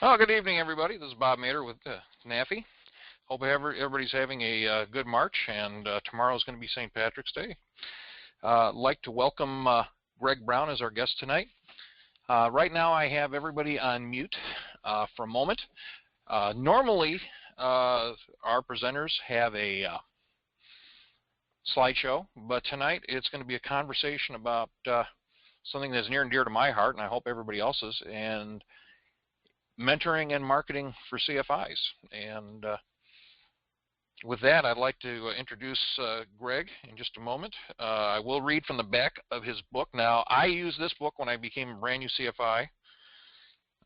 Oh, good evening, everybody. This is Bob Mader with NAFI. Hope everybody's having a good March, and tomorrow is going to be St. Patrick's Day. I'd like to welcome Greg Brown as our guest tonight. Right now, I have everybody on mute for a moment. Normally, our presenters have a slideshow, but tonight it's going to be a conversation about something that's near and dear to my heart, and I hope everybody else's, and mentoring and marketing for CFIs. And with that, I'd like to introduce Greg in just a moment. I will read from the back of his book. Now, I used this book when I became a brand new CFI.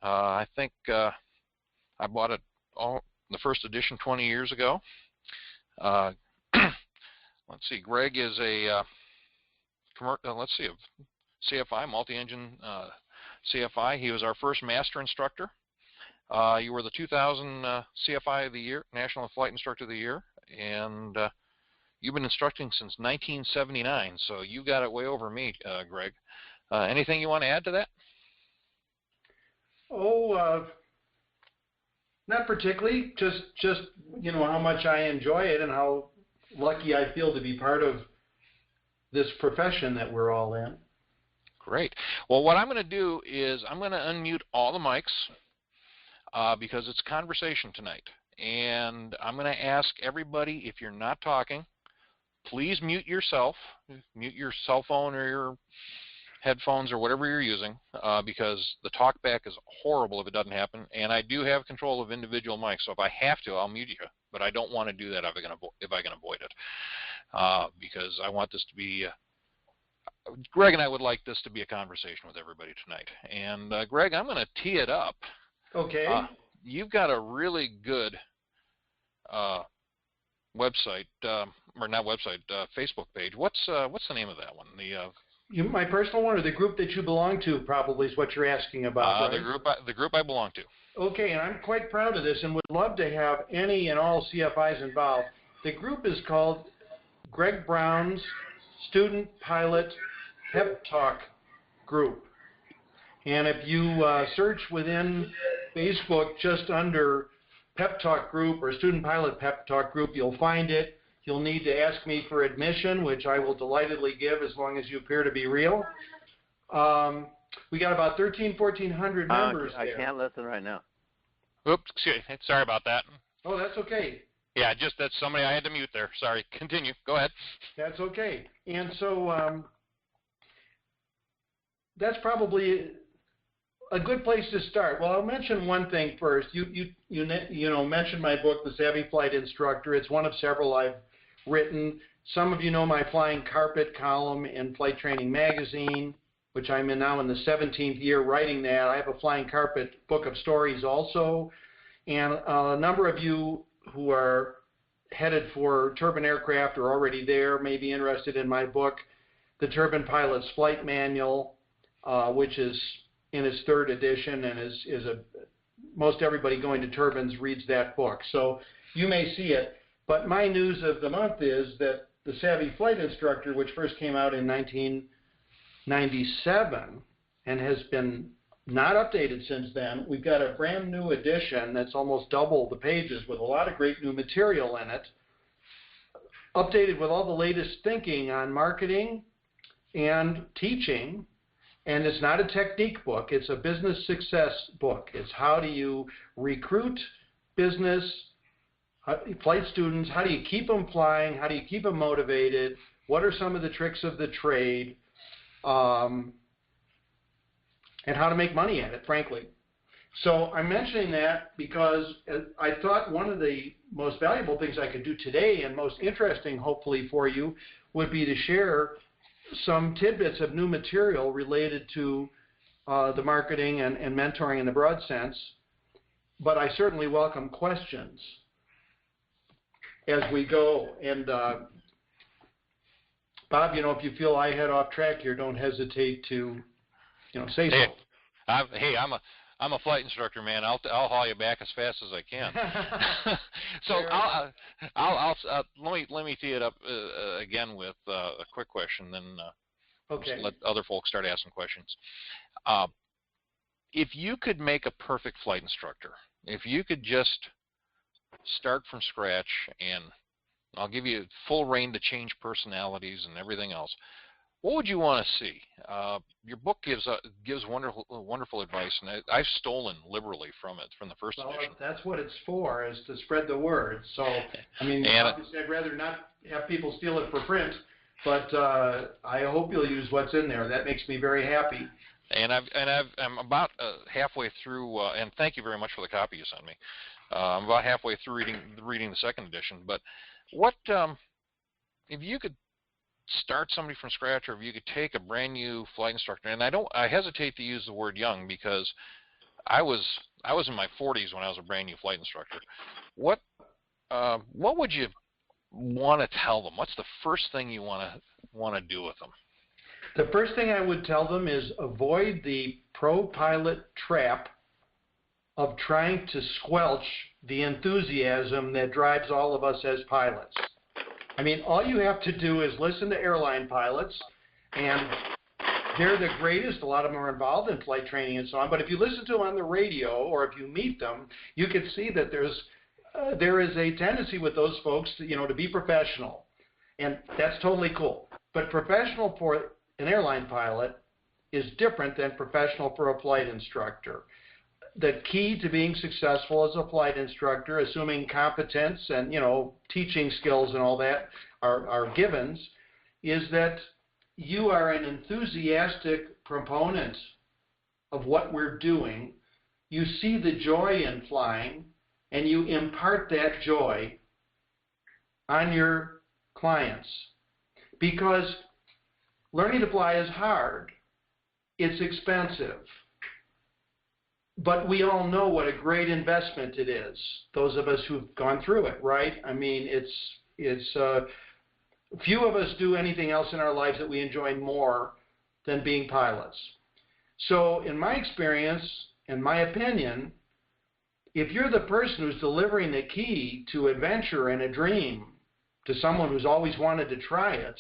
I think I bought it the first edition 20 years ago. Let's see, Greg is a CFI, multi-engine CFI. He was our first master instructor. You were the 2000 CFI of the Year, National Flight Instructor of the Year, and you've been instructing since 1979, so you got it way over me, Greg. Anything you want to add to that? Not particularly. Just you know how much I enjoy it and how lucky I feel to be part of this profession that we're all in. Great. Well, what I'm going to do is I'm going to unmute all the mics. Because it's conversation tonight, and I'm going to ask everybody, if you're not talking, please mute yourself, mute your cell phone or your headphones or whatever you're using, because the talkback is horrible if it doesn't happen, and I do have control of individual mics, so if I have to, I'll mute you, but I don't want to do that if I can avoid it, because I want this to be Greg and I would like this to be a conversation with everybody tonight. And Greg, I'm going to tee it up. Okay. You've got a really good website, or not website, Facebook page. What's the name of that one? My personal one, or the group that you belong to, probably is what you're asking about, right? The group I belong to. Okay, and I'm quite proud of this and would love to have any and all CFIs involved. The group is called Greg Brown's Student Pilot Pep Talk Group. And if you search within Facebook just under Pep Talk Group or Student Pilot Pep Talk Group, you'll find it. You'll need to ask me for admission, which I will delightedly give as long as you appear to be real. We got about 1,400 members there. I can't listen right now. Oops, sorry about that. Oh, that's okay. Yeah, that's somebody I had to mute there. Sorry. Continue. Go ahead. That's okay. And so that's probably a good place to start. Well, I'll mention one thing first. You mentioned my book, The Savvy Flight Instructor. It's one of several I've written. Some of you know my Flying Carpet column in Flight Training Magazine, which I'm now in the 17th year writing that. I have a Flying Carpet book of stories also. And a number of you who are headed for turbine aircraft or already there may be interested in my book, The Turbine Pilot's Flight Manual, which is in its 3rd edition, and most everybody going to turbines reads that book. So you may see it. But my news of the month is that the Savvy Flight Instructor, which first came out in 1997 and has been not updated since then, we've got a brand new edition that's almost double the pages with a lot of great new material in it, updated with all the latest thinking on marketing and teaching. And it's not a technique book, it's a business success book. It's how do you recruit business flight students, how do you keep them flying, how do you keep them motivated, what are some of the tricks of the trade, and how to make money at it, frankly. So I'm mentioning that because I thought one of the most valuable things I could do today, and most interesting hopefully for you, would be to share some tidbits of new material related to the marketing and mentoring in the broad sense, but I certainly welcome questions as we go. And Bob, if you feel I head off track here, don't hesitate to, say so. Hey, I'm a flight instructor, man. I'll haul you back as fast as I can. So let me tee it up again with a quick question, then okay. Let other folks start asking questions. if you could make a perfect flight instructor, if you could just start from scratch, and I'll give you full reign to change personalities and everything else, what would you want to see? Your book gives wonderful advice, and I've stolen liberally from it, from the first edition. That's what it's for, is to spread the word. So, I mean, obviously I'd rather not have people steal it for print, but I hope you'll use what's in there. That makes me very happy. And I'm about halfway through, and thank you very much for the copy you sent me. I'm about halfway through reading the second edition. But what if you could start somebody from scratch, or if you could take a brand new flight instructor, and I hesitate to use the word young because I was in my 40s when I was a brand new flight instructor. What would you want to tell them? What's the first thing you want to do with them? The first thing I would tell them is avoid the pro-pilot trap of trying to squelch the enthusiasm that drives all of us as pilots. I mean, all you have to do is listen to airline pilots, and they're the greatest. A lot of them are involved in flight training and so on. But if you listen to them on the radio, or if you meet them, you can see that there is a tendency with those folks to be professional, and that's totally cool. But professional for an airline pilot is different than professional for a flight instructor. The key to being successful as a flight instructor, assuming competence and teaching skills and all that are givens, is that you are an enthusiastic proponent of what we're doing. You see the joy in flying, and you impart that joy on your clients. Because learning to fly is hard. It's expensive. But we all know what a great investment it is, those of us who've gone through it, right? I mean, it's few of us do anything else in our lives that we enjoy more than being pilots. So in my experience, in my opinion, if you're the person who's delivering the key to adventure and a dream to someone who's always wanted to try it,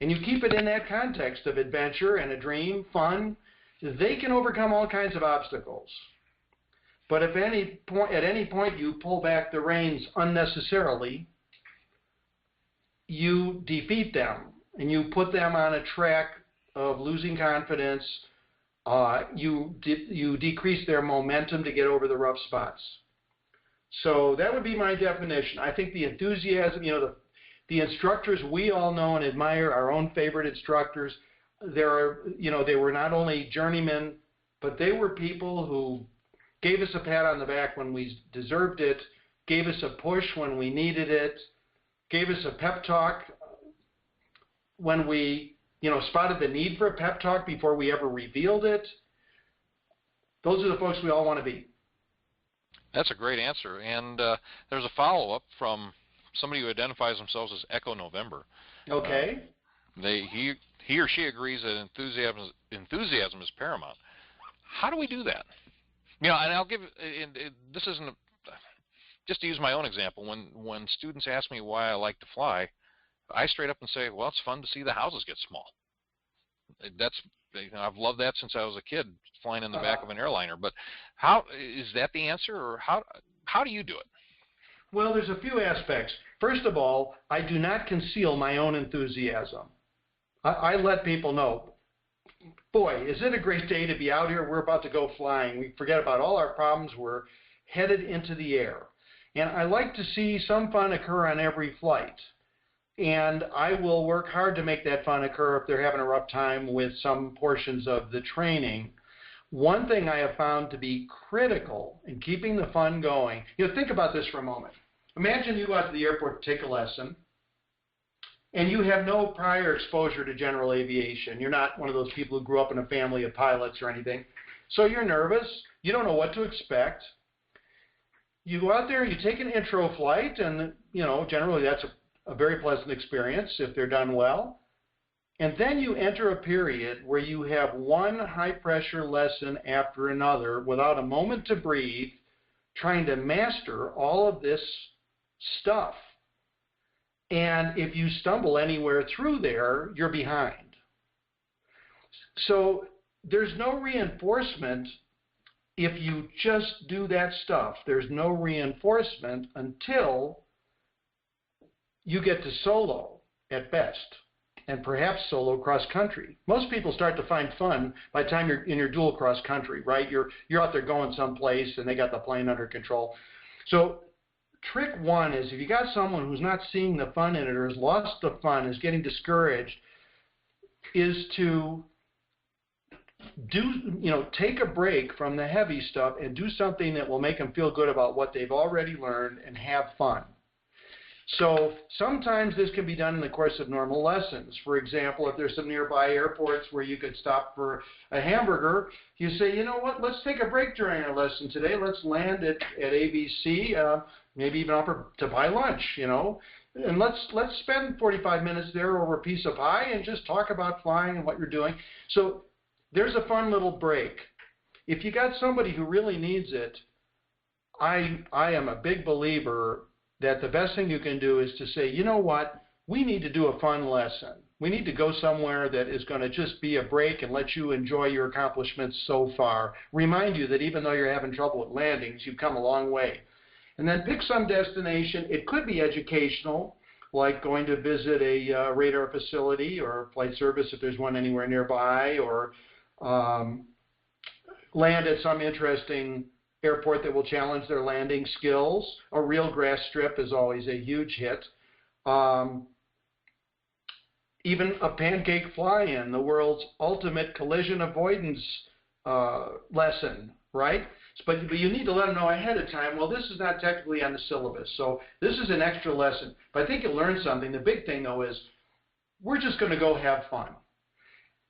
and you keep it in that context of adventure and a dream, fun, they can overcome all kinds of obstacles. But if at any point you pull back the reins unnecessarily, you defeat them, and you put them on a track of losing confidence. You decrease their momentum to get over the rough spots. So that would be my definition. I think the enthusiasm, the instructors we all know and admire, our own favorite instructors, they were not only journeymen, but they were people who gave us a pat on the back when we deserved it, gave us a push when we needed it, gave us a pep talk when we, spotted the need for a pep talk before we ever revealed it. Those are the folks we all want to be. That's a great answer. And there's a follow-up from somebody who identifies themselves as Echo November. Okay. He or she agrees that enthusiasm is paramount. How do we do that? And I'll give this isn't just to use my own example. When students ask me why I like to fly, I straight up and say, well, it's fun to see the houses get small. I've loved that since I was a kid, flying in the back of an airliner. But how is that the answer, or how do you do it? Well, there's a few aspects. First of all, I do not conceal my own enthusiasm. I let people know, boy, is it a great day to be out here. We're about to go flying. We forget about all our problems. We're headed into the air. And I like to see some fun occur on every flight. And I will work hard to make that fun occur if they're having a rough time with some portions of the training. One thing I have found to be critical in keeping the fun going, think about this for a moment. Imagine you go out to the airport to take a lesson, and you have no prior exposure to general aviation. You're not one of those people who grew up in a family of pilots or anything. So you're nervous. You don't know what to expect. You go out there, you take an intro flight, and, generally that's a very pleasant experience if they're done well. And then you enter a period where you have one high-pressure lesson after another without a moment to breathe, trying to master all of this stuff. And if you stumble anywhere through there, you're behind. So there's no reinforcement if you just do that stuff. There's no reinforcement until you get to solo at best, and perhaps solo cross country. Most people start to find fun by the time you're in your dual cross country, right? You're out there going someplace and they got the plane under control. So trick one is if you got someone who's not seeing the fun in it or has lost the fun, is getting discouraged, is to take a break from the heavy stuff and do something that will make them feel good about what they've already learned and have fun. So sometimes this can be done in the course of normal lessons. For example, if there's some nearby airports where you could stop for a hamburger, you say, you know what, let's take a break during our lesson today. Let's land at ABC, maybe even offer to buy lunch, and let's spend 45 minutes there over a piece of pie and just talk about flying and what you're doing. So there's a fun little break. If you got somebody who really needs it, I am a big believer that the best thing you can do is to say, you know what, we need to do a fun lesson. We need to go somewhere that is going to just be a break and let you enjoy your accomplishments so far. Remind you that even though you're having trouble with landings, you've come a long way. And then pick some destination. It could be educational, like going to visit a radar facility or flight service if there's one anywhere nearby, or land at some interesting airport that will challenge their landing skills. A real grass strip is always a huge hit. Even a pancake fly-in, the world's ultimate collision avoidance lesson, right? But you need to let them know ahead of time, well, this is not technically on the syllabus, so this is an extra lesson. But I think you'll learn something. The big thing, though, is we're just going to go have fun.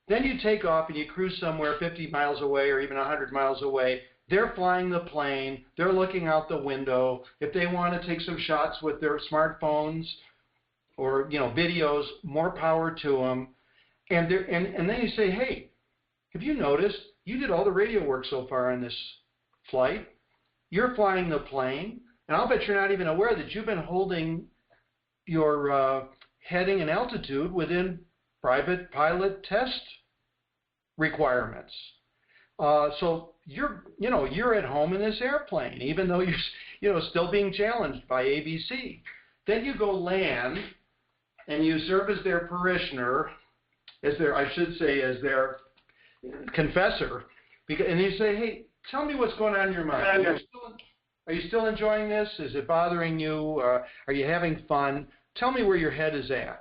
Then you take off and you cruise somewhere 50 miles away or even 100 miles away. They're flying the plane. They're looking out the window. If they want to take some shots with their smartphones or videos, more power to them. And then you say, hey, have you noticed you did all the radio work so far on this flight? You're flying the plane, and I'll bet you're not even aware that you've been holding your heading and altitude within private pilot test requirements. So you're at home in this airplane, even though you're still being challenged by ABC. Then you go land, and you serve as their parishioner, as their confessor, and you say, hey, tell me what's going on in your mind. Are you still enjoying this? Is it bothering you? Are you having fun? Tell me where your head is at.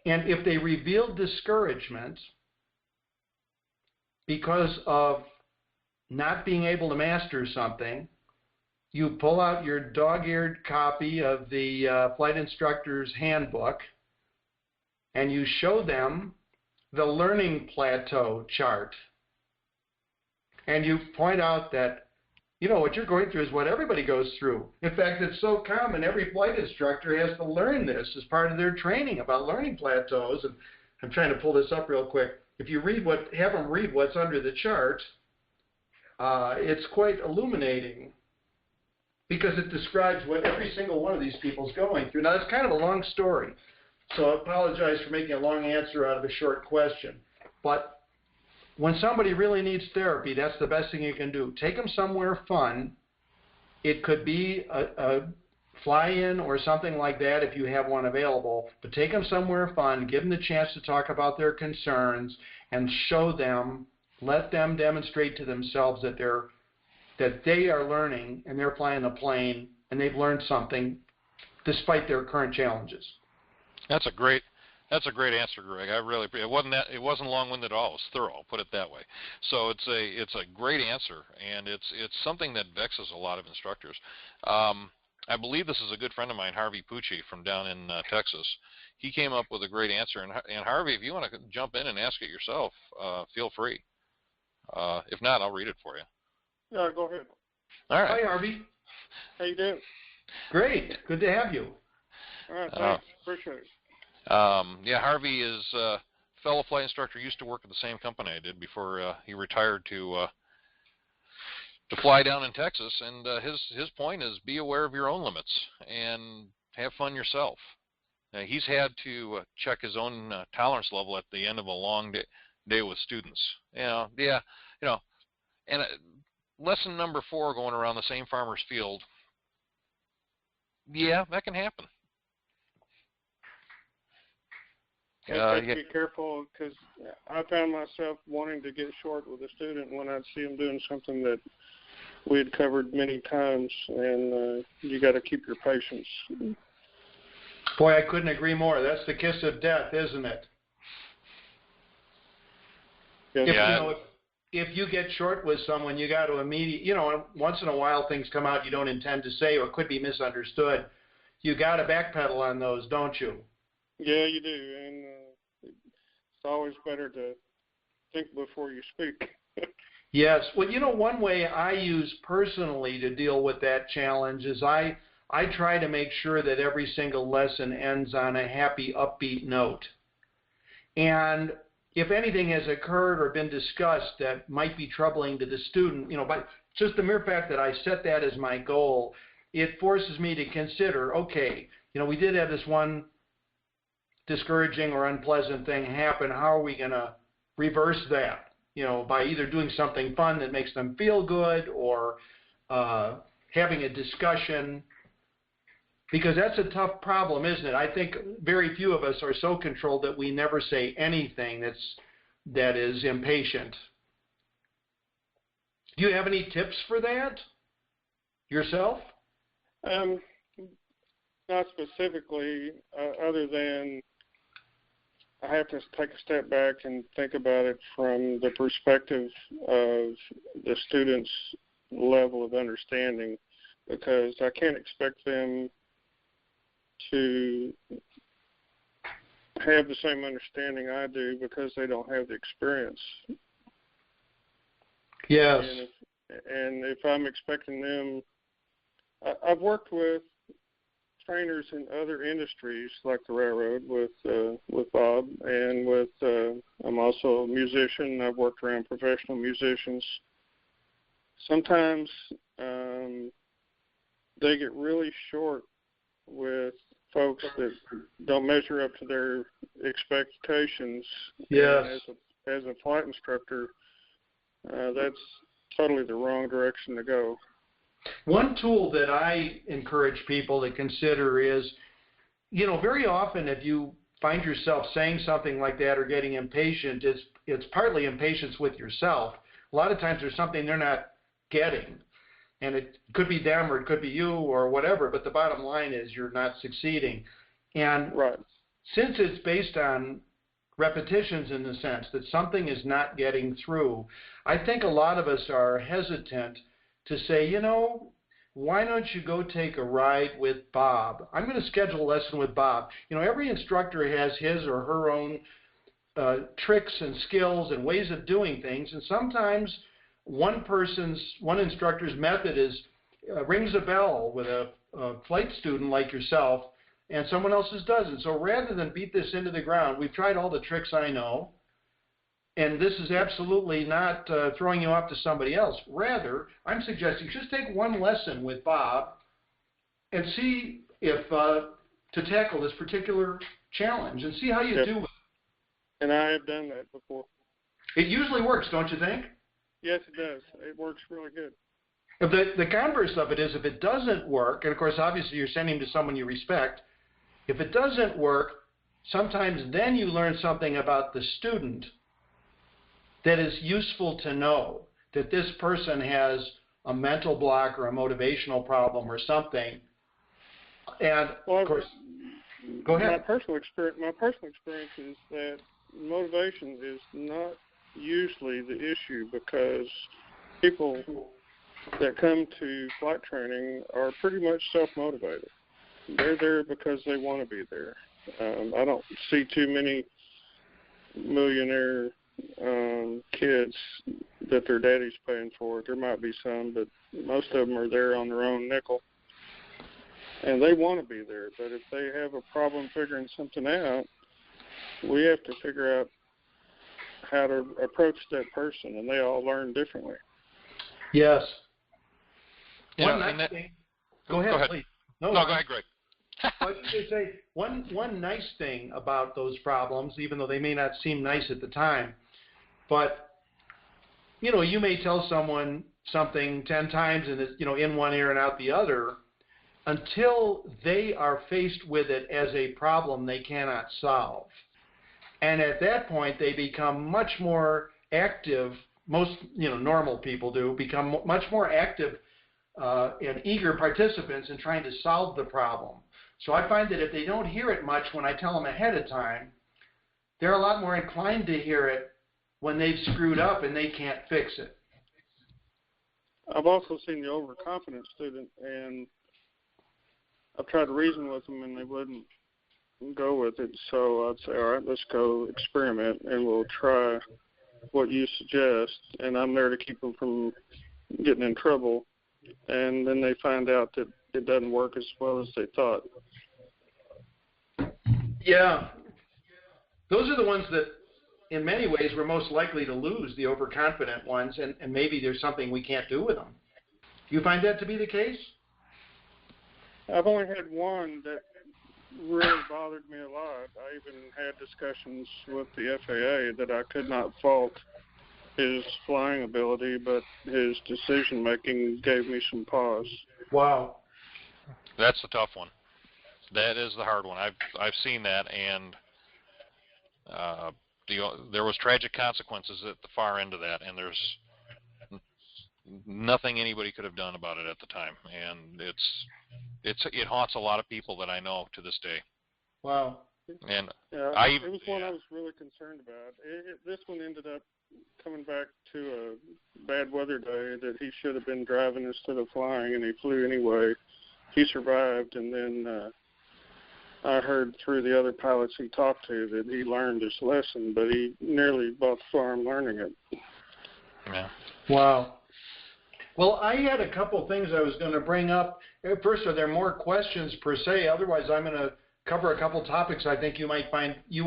And if they reveal discouragement because of not being able to master something, you pull out your dog-eared copy of the flight instructor's handbook and you show them the learning plateau chart. And you point out that, what you're going through is what everybody goes through. In fact, it's so common, every flight instructor has to learn this as part of their training about learning plateaus. And I'm trying to pull this up real quick. If you have them read what's under the chart, it's quite illuminating because it describes what every single one of these people is going through. Now, it's kind of a long story, so I apologize for making a long answer out of a short question. But when somebody really needs therapy, that's the best thing you can do. Take them somewhere fun. It could be a fly-in or something like that if you have one available, but take them somewhere fun, give them the chance to talk about their concerns, and show them, let them demonstrate to themselves that they are learning and they're flying the plane and they've learned something despite their current challenges. That's a great answer, Greg. It wasn't long-winded at all. It was thorough. I'll put it that way. So it's a great answer, and it's something that vexes a lot of instructors. I believe this is a good friend of mine, Harvey Pucci from down in Texas. He came up with a great answer, and Harvey, if you want to jump in and ask it yourself, feel free. If not, I'll read it for you. Yeah, go ahead. All right. Hi, Harvey. How you doing? Great. Good to have you. All right, thanks. Appreciate it. Yeah, Harvey is a fellow flight instructor, used to work at the same company I did before he retired to fly down in Texas. And his point is be aware of your own limits and have fun yourself. He's had to check his own tolerance level at the end of a long day, deal with students. Yeah, and lesson number 4 going around the same farmer's field. Yeah, that can happen. You have to be careful, because I found myself wanting to get short with a student when I'd see them doing something that we had covered many times, and you got to keep your patience. Boy, I couldn't agree more. That's the kiss of death, isn't it? Yeah. If you get short with someone, you got to immediately, once in a while things come out you don't intend to say or could be misunderstood. You got to backpedal on those, don't you? Yeah, you do, and it's always better to think before you speak. Yes. Well, one way I use personally to deal with that challenge is I try to make sure that every single lesson ends on a happy, upbeat note. And if anything has occurred or been discussed that might be troubling to the student, by just the mere fact that I set that as my goal, it forces me to consider, okay, we did have this one discouraging or unpleasant thing happen. How are we going to reverse that? By either doing something fun that makes them feel good or having a discussion, because that's a tough problem, isn't it? I think very few of us are so controlled that we never say anything that is impatient. Do you have any tips for that yourself? Not specifically, other than I have to take a step back and think about it from the perspective of the student's level of understanding, because I can't expect them to have the same understanding I do because they don't have the experience. Yes. And if I'm expecting them, I've worked with trainers in other industries like the railroad with Bob, and I'm also a musician. I've worked around professional musicians. Sometimes they get really short with folks that don't measure up to their expectations. Yes. And as a flight instructor, that's totally the wrong direction to go. One tool that I encourage people to consider is, very often if you find yourself saying something like that or getting impatient, it's partly impatience with yourself. A lot of times there's something they're not getting, and it could be them or it could be you or whatever, but the bottom line is you're not succeeding. And right. Since it's based on repetitions in the sense that something is not getting through, I think a lot of us are hesitant to say, why don't you go take a ride with Bob? I'm going to schedule a lesson with Bob. Every instructor has his or her own tricks and skills and ways of doing things, and sometimes one instructor's method is rings a bell with a flight student like yourself, and someone else's doesn't. So rather than beat this into the ground, we've tried all the tricks I know, and this is absolutely not throwing you off to somebody else. Rather, I'm suggesting just take one lesson with Bob and see if to tackle this particular challenge and see how you do with it. And I have done that before. It usually works, don't you think? Yes, it does. It works really good. The converse of it is if it doesn't work, and of course obviously you're sending to someone you respect, if it doesn't work, sometimes then you learn something about the student that is useful to know, that this person has a mental block or a motivational problem or something. And of course, go ahead. My personal experience is that motivation is not usually the issue, because people that come to flight training are pretty much self-motivated. They're there because they want to be there. I don't see too many millionaire kids that their daddy's paying for. There might be some, but most of them are there on their own nickel. And they want to be there, but if they have a problem figuring something out, we have to figure out how to approach that person, and they all learn differently. Yes. Go ahead, please. No, go ahead, Greg. I was going to say, one nice thing about those problems, even though they may not seem nice at the time, But, you may tell someone something 10 times and it's, in one ear and out the other until they are faced with it as a problem they cannot solve. And at that point, they become much more active. Most, normal people do become much more active and eager participants in trying to solve the problem. So I find that if they don't hear it much when I tell them ahead of time, they're a lot more inclined to hear it when they've screwed up and they can't fix it. I've also seen the overconfident student, and I've tried to reason with them, and they wouldn't go with it. So I'd say, all right, let's go experiment, and we'll try what you suggest, and I'm there to keep them from getting in trouble. And then they find out that it doesn't work as well as they thought. Yeah. Those are the ones that, in many ways, we're most likely to lose, the overconfident ones, and maybe there's something we can't do with them. Do you find that to be the case? I've only had one that really bothered me a lot. I even had discussions with the FAA that I could not fault his flying ability, but his decision-making gave me some pause. Wow. That's the tough one. That is the hard one. I've seen that, and there was tragic consequences at the far end of that, and there's nothing anybody could have done about it at the time. And it haunts a lot of people that I know to this day. Wow. And it was one I was really concerned about. This one ended up coming back to a bad weather day that he should have been driving instead of flying, and he flew anyway. He survived, and then I heard through the other pilots he talked to that he learned his lesson, but he nearly bought the farm learning it. Yeah. Wow. Well, I had a couple things I was going to bring up. First, are there more questions per se? Otherwise, I'm going to cover a couple topics I think you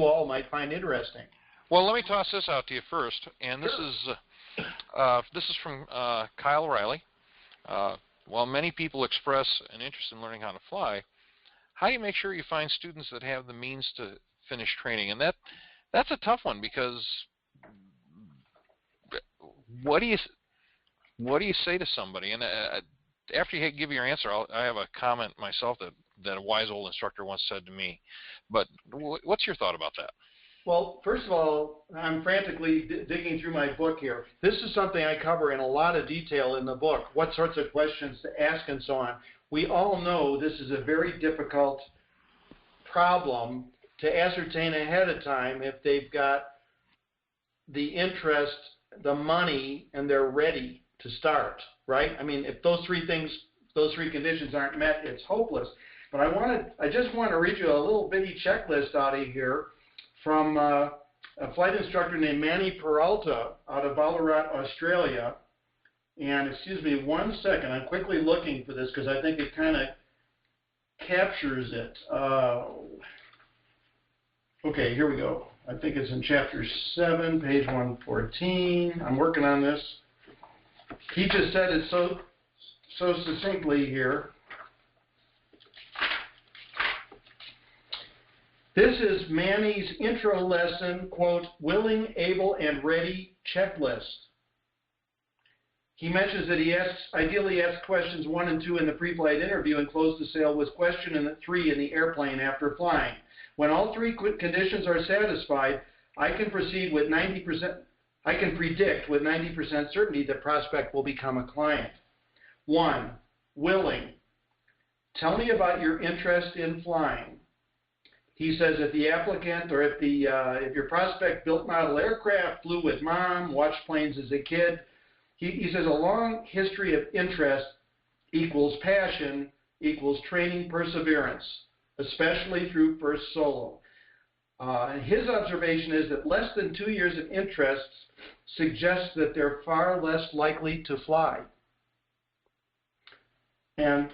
all might find interesting. Well, let me toss this out to you first, and this is from Kyle Riley. While many people express an interest in learning how to fly, how do you make sure you find students that have the means to finish training? And that's a tough one, because what do you say to somebody? And after you give your answer, I have a comment myself that a wise old instructor once said to me. But what's your thought about that? Well, first of all, I'm frantically digging through my book here. This is something I cover in a lot of detail in the book, what sorts of questions to ask and so on. We all know this is a very difficult problem to ascertain ahead of time if they've got the interest, the money, and they're ready to start, right? I mean, if those three conditions aren't met, it's hopeless. But I just want to read you a little bitty checklist out of here from a flight instructor named Manny Peralta out of Ballarat, Australia. And excuse me 1 second, I'm quickly looking for this because I think it kind of captures it. Okay, here we go. I think it's in chapter 7, page 114. I'm working on this. He just said it so succinctly here. This is Manny's intro lesson, quote, willing, able, and ready checklist. He mentions that he ideally asks questions 1 and 2 in the pre-flight interview and close the sale with question 3 in the airplane after flying. When all 3 conditions are satisfied, I can predict with 90% certainty that prospect will become a client. 1, willing. Tell me about your interest in flying. He says if the applicant or if your prospect built model aircraft, flew with mom, watched planes as a kid, he says a long history of interest equals passion equals training perseverance, especially through first solo. And his observation is that less than 2 years of interest suggests that they're far less likely to fly. And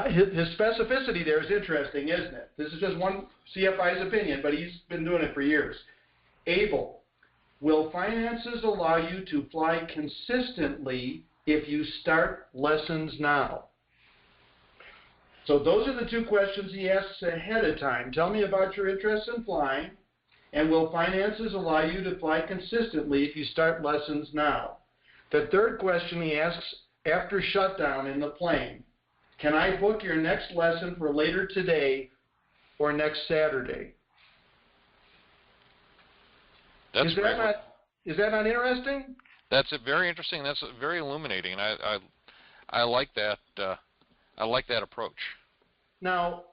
his specificity there is interesting, isn't it? This is just one CFI's opinion, but he's been doing it for years. Able. Will finances allow you to fly consistently if you start lessons now? So those are the 2 questions he asks ahead of time. Tell me about your interest in flying, And will finances allow you to fly consistently if you start lessons now? The third question he asks after shutdown in the plane, can I book your next lesson for later today or next Saturday? That's Is that not interesting? That's very interesting. That's very illuminating, and I like that. I like that approach. Now,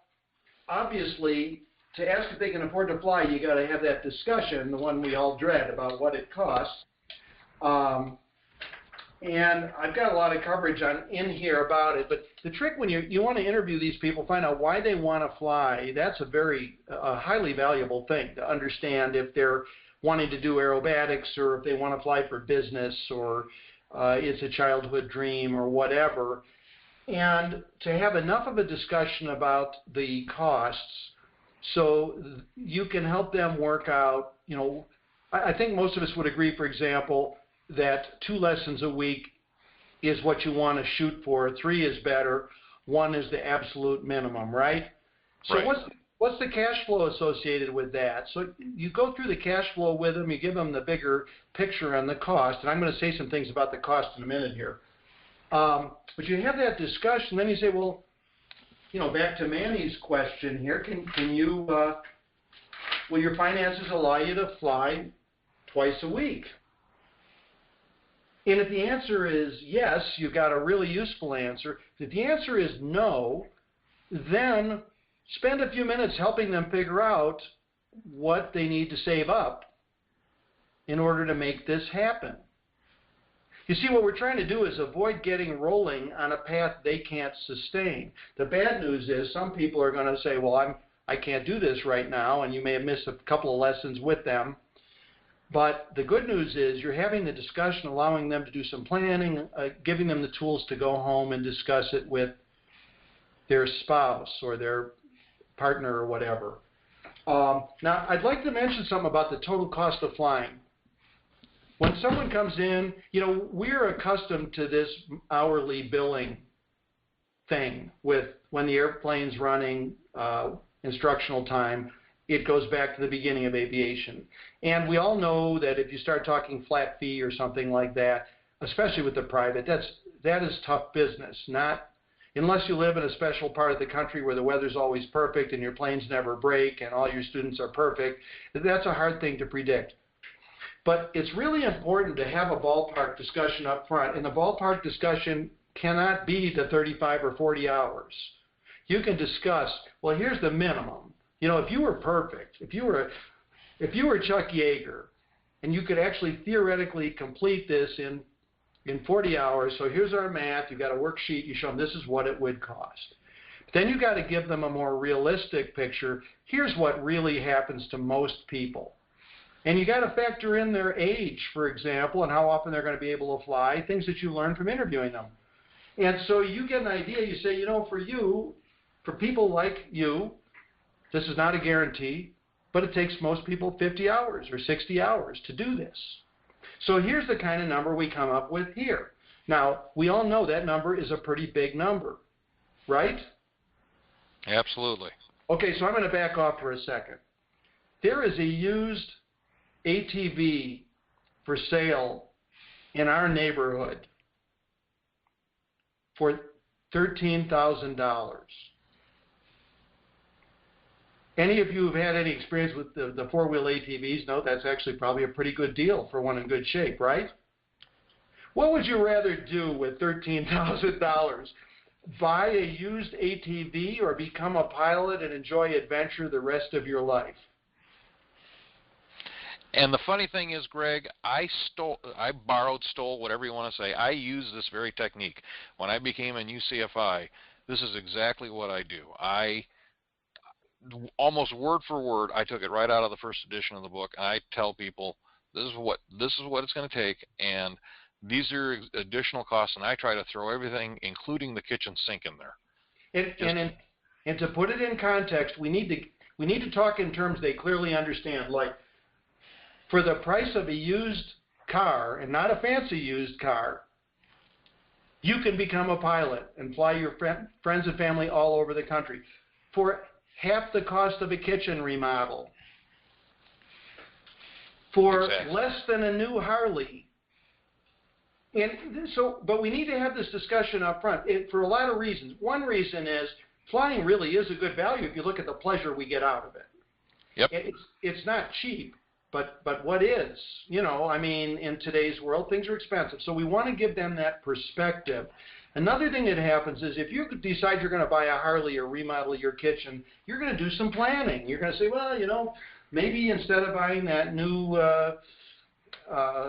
obviously, to ask if they can afford to fly, you got to have that discussion, the one we all dread about what it costs. And I've got a lot of coverage in here about it. But the trick when you want to interview these people, find out why they want to fly. That's a very highly valuable thing to understand if they're wanting to do aerobatics or if they want to fly for business or it's a childhood dream or whatever. And to have enough of a discussion about the costs so you can help them work out, I think most of us would agree, for example, that 2 lessons a week is what you want to shoot for. 3 is better. 1 is the absolute minimum, right? So right. What's the cash flow associated with that? So you go through the cash flow with them, you give them the bigger picture on the cost, and I'm going to say some things about the cost in a minute here. But you have that discussion, then you say, well, back to Manny's question here, can you, will your finances allow you to fly twice a week? And if the answer is yes, you've got a really useful answer. If the answer is no, then spend a few minutes helping them figure out what they need to save up in order to make this happen. You see, what we're trying to do is avoid getting rolling on a path they can't sustain. The bad news is some people are going to say, well, I can't do this right now, and you may have missed a couple of lessons with them. But the good news is you're having the discussion, allowing them to do some planning, giving them the tools to go home and discuss it with their spouse or their partner or whatever. Now, I'd like to mention something about the total cost of flying. When someone comes in, we're accustomed to this hourly billing thing with when the airplane's running, instructional time. It goes back to the beginning of aviation. And we all know that if you start talking flat fee or something like that, especially with the private, that is tough business. Not unless you live in a special part of the country where the weather's always perfect and your planes never break and all your students are perfect. That's a hard thing to predict. But it's really important to have a ballpark discussion up front, and the ballpark discussion cannot be the 35 or 40 hours. You can discuss, well, here's the minimum. If you were perfect, if you were Chuck Yeager, and you could actually theoretically complete this in 40 hours, so here's our math, you've got a worksheet, you show them this is what it would cost. But then you've got to give them a more realistic picture. Here's what really happens to most people. And you got to factor in their age, for example, and how often they're going to be able to fly, things that you learn from interviewing them. And so you get an idea, you say, for people like you, this is not a guarantee, but it takes most people 50 hours or 60 hours to do this. So here's the kind of number we come up with here. Now, we all know that number is a pretty big number, right? Absolutely. Okay, so I'm going to back off for a second. There is a used ATV for sale in our neighborhood for $13,000. Any of you who've had any experience with the four-wheel ATVs know that's actually probably a pretty good deal for one in good shape, right? What would you rather do with $13,000? Buy a used ATV or become a pilot and enjoy adventure the rest of your life? And the funny thing is, Greg, I borrowed, stole, whatever you want to say. I use this very technique. When I became a new CFI, this is exactly what I do. Almost word for word, I took it right out of the first edition of the book, and I tell people this is what it's going to take, and these are additional costs, and I try to throw everything, including the kitchen sink, in there. And to put it in context, we need to talk in terms they clearly understand. Like, for the price of a used car, and not a fancy used car, you can become a pilot and fly your friends and family all over the country. For half the cost of a kitchen remodel, for Exactly. less than a new Harley. And so, but we need to have this discussion up front for a lot of reasons. One reason is flying really is a good value if you look at the pleasure we get out of it. Yep. It's not cheap, but what is? You know, I mean, in today's world, things are expensive. So we want to give them that perspective. Another thing that happens is if you decide you're going to buy a Harley or remodel your kitchen, you're going to do some planning. You're going to say, well, you know, maybe instead of buying that new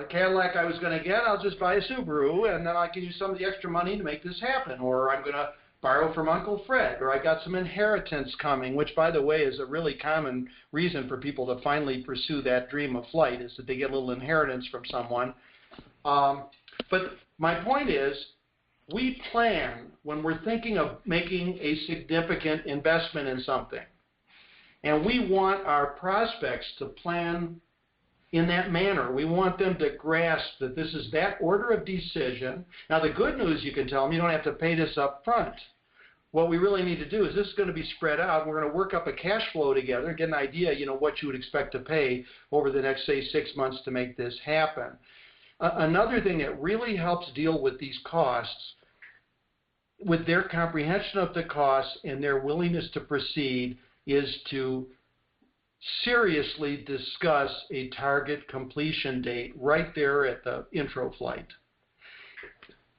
Cadillac I was going to get, I'll just buy a Subaru, and then I can use some of the extra money to make this happen. Or I'm going to borrow from Uncle Fred, or I got some inheritance coming, which, by the way, is a really common reason for people to finally pursue that dream of flight, is that they get a little inheritance from someone. But my point is, we plan when we're thinking of making a significant investment in something. And we want our prospects to plan in that manner. We want them to grasp that this is that order of decision. Now, the good news, you can tell them, you don't have to pay this up front. What we really need to do is this is going to be spread out. We're going to work up a cash flow together and get an idea, you know, what you would expect to pay over the next, say, 6 months to make this happen. Another thing that really helps deal with these costs, with their comprehension of the costs and their willingness to proceed, is to seriously discuss a target completion date right there at the intro flight.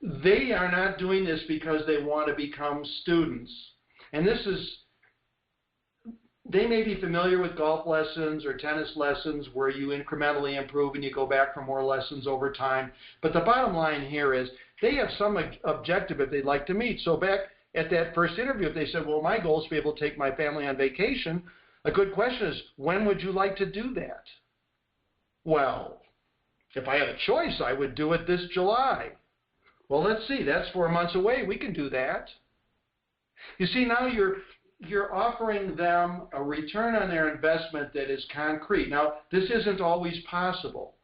They are not doing this because they want to become students. And this is, they may be familiar with golf lessons or tennis lessons where you incrementally improve and you go back for more lessons over time. But the bottom line here is they have some objective that they'd like to meet. So back at that first interview, if they said, well, my goal is to be able to take my family on vacation, a good question is, when would you like to do that? Well, if I had a choice, I would do it this July. Well, let's see, that's 4 months away. We can do that. You see, now you're offering them a return on their investment that is concrete. Now, this isn't always possible,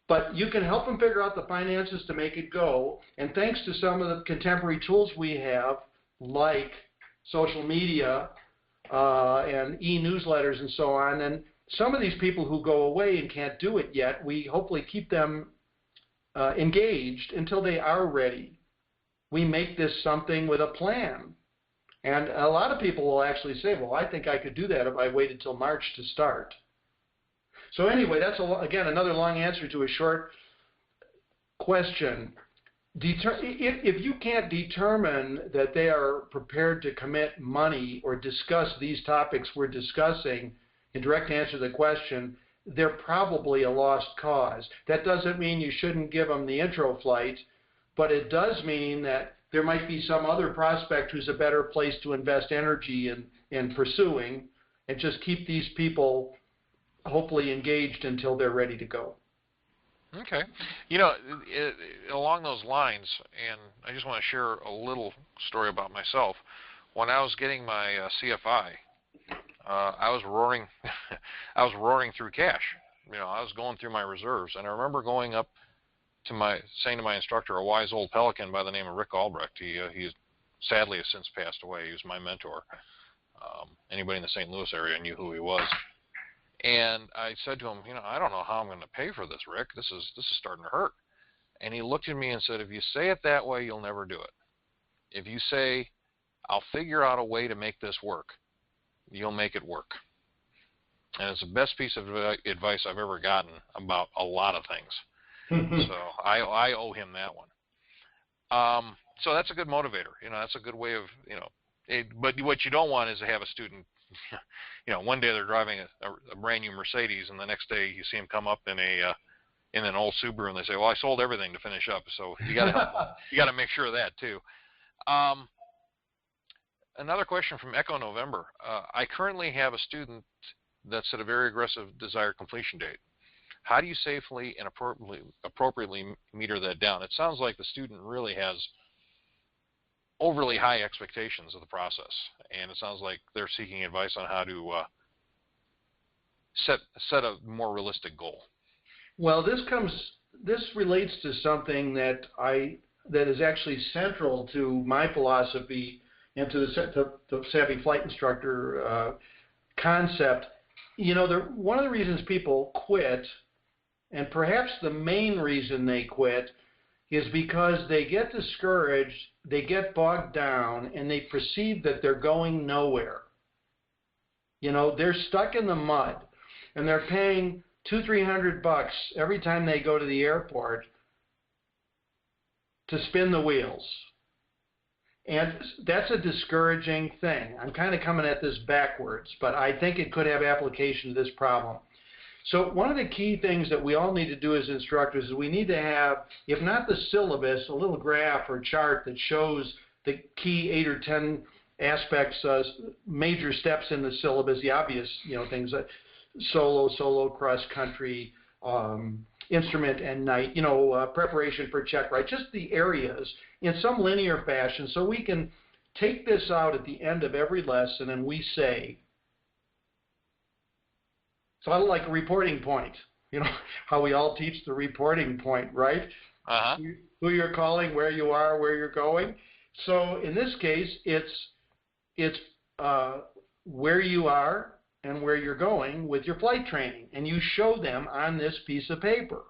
but you can help them figure out the finances to make it go. And thanks to some of the contemporary tools we have, like social media and e-newsletters and so on, and some of these people who go away and can't do it yet, we hopefully keep them engaged until they are ready. We make this something with a plan. And a lot of people will actually say, well, I think I could do that if I waited till March to start. So anyway, that's, again, another long answer to a short question. If you can't determine that they are prepared to commit money or discuss these topics we're discussing, in direct answer to the question, they're probably a lost cause. That doesn't mean you shouldn't give them the intro flight, but it does mean that there might be some other prospect who's a better place to invest energy in pursuing, and just keep these people hopefully engaged until they're ready to go. Okay. You know, along those lines, and I just want to share a little story about myself. When I was getting my CFI, I was roaring, I was roaring through cash. You know, I was going through my reserves, and I remember going up to saying to my instructor, a wise old pelican by the name of Rick Albrecht. He sadly has since passed away. He was my mentor. Anybody in the St. Louis area knew who he was. And I said to him, you know, I don't know how I'm going to pay for this, Rick. This is starting to hurt. And he looked at me and said, if you say it that way, you'll never do it. If you say, I'll figure out a way to make this work, you'll make it work. And it's the best piece of advice I've ever gotten about a lot of things. So I owe him that one. So that's a good motivator. You know, that's a good way of, you know, but what you don't want is to have a student, you know, one day they're driving a brand new Mercedes, and the next day you see them come up in an old Subaru, and they say, well, I sold everything to finish up. So you got to help them. You got to make sure of that too. Another question from Echo November. I currently have a student that's at a very aggressive desired completion date. How do you safely and appropriately meter that down? It sounds like the student really has overly high expectations of the process, and it sounds like they're seeking advice on how to set a more realistic goal. Well, this relates to something that is actually central to my philosophy and to the Savvy Flight Instructor concept. You know, one of the reasons people quit and perhaps the main reason they quit is because they get discouraged, they get bogged down, and they perceive that they're going nowhere. You know, they're stuck in the mud, and they're paying $200-300 every time they go to the airport to spin the wheels. And that's a discouraging thing. I'm kind of coming at this backwards, but I think it could have application to this problem. So one of the key things that we all need to do as instructors is we need to have, if not the syllabus, a little graph or chart that shows the key 8 or 10 aspects, major steps in the syllabus, the obvious, things like solo, cross-country, instrument and night, preparation for check ride, just the areas in some linear fashion, so we can take this out at the end of every lesson and we say, so I like a reporting point, how we all teach the reporting point, right? Uh-huh. Who you're calling, where you are, where you're going. So in this case, it's where you are and where you're going with your flight training, and you show them on this piece of paper,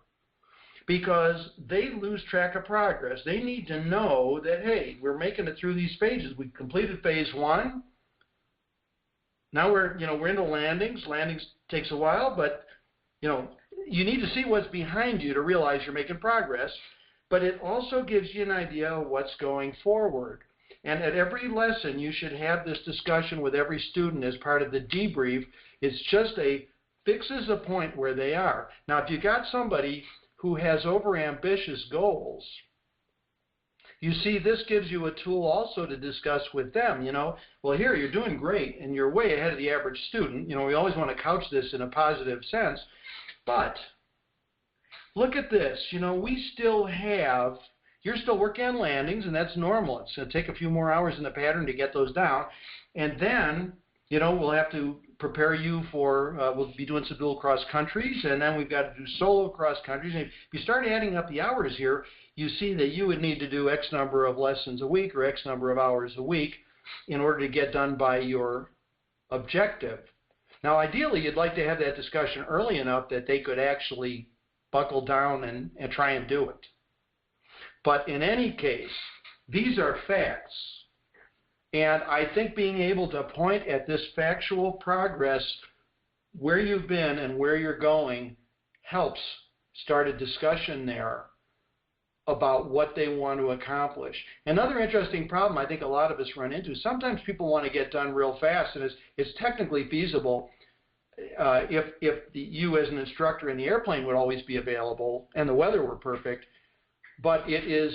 because they lose track of progress. They need to know that, hey, we're making it through these phases. We completed phase 1. Now we're into landings. Landings takes a while, but you need to see what's behind you to realize you're making progress. But it also gives you an idea of what's going forward. And at every lesson, you should have this discussion with every student as part of the debrief. It's just fixes a point where they are. Now, if you got somebody who has overambitious goals, you see, this gives you a tool also to discuss with them. Well, here, you're doing great, and you're way ahead of the average student. We always want to couch this in a positive sense. But look at this. We still have, you're still working on landings, and that's normal. It's going to take a few more hours in the pattern to get those down. And then, we'll have to prepare you for, we'll be doing some dual cross countries, and then we've got to do solo cross countries. And if you start adding up the hours here, you see that you would need to do X number of lessons a week or X number of hours a week in order to get done by your objective. Now, ideally, you'd like to have that discussion early enough that they could actually buckle down and try and do it. But in any case, these are facts. And I think being able to point at this factual progress, where you've been and where you're going, helps start a discussion there about what they want to accomplish. Another interesting problem I think a lot of us run into, sometimes people want to get done real fast, and it's technically feasible if you as an instructor in the airplane would always be available and the weather were perfect, but it is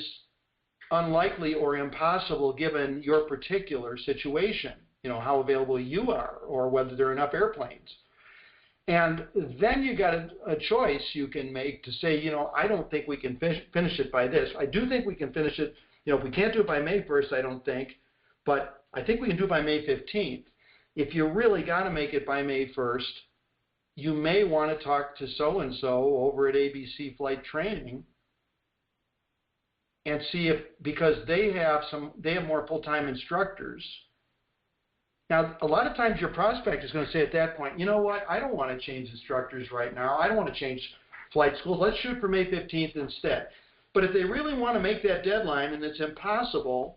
unlikely or impossible given your particular situation, how available you are or whether there are enough airplanes. And then you got a choice you can make to say, I don't think we can finish it by this. I do think we can finish it, if we can't do it by May 1st, I don't think, but I think we can do it by May 15th. If you really got to make it by May 1st, you may want to talk to so-and-so over at ABC Flight Training and see if, because they have more full-time instructors. Now, a lot of times your prospect is going to say at that point, you know what, I don't want to change instructors right now. I don't want to change flight schools. Let's shoot for May 15th instead. But if they really want to make that deadline and it's impossible,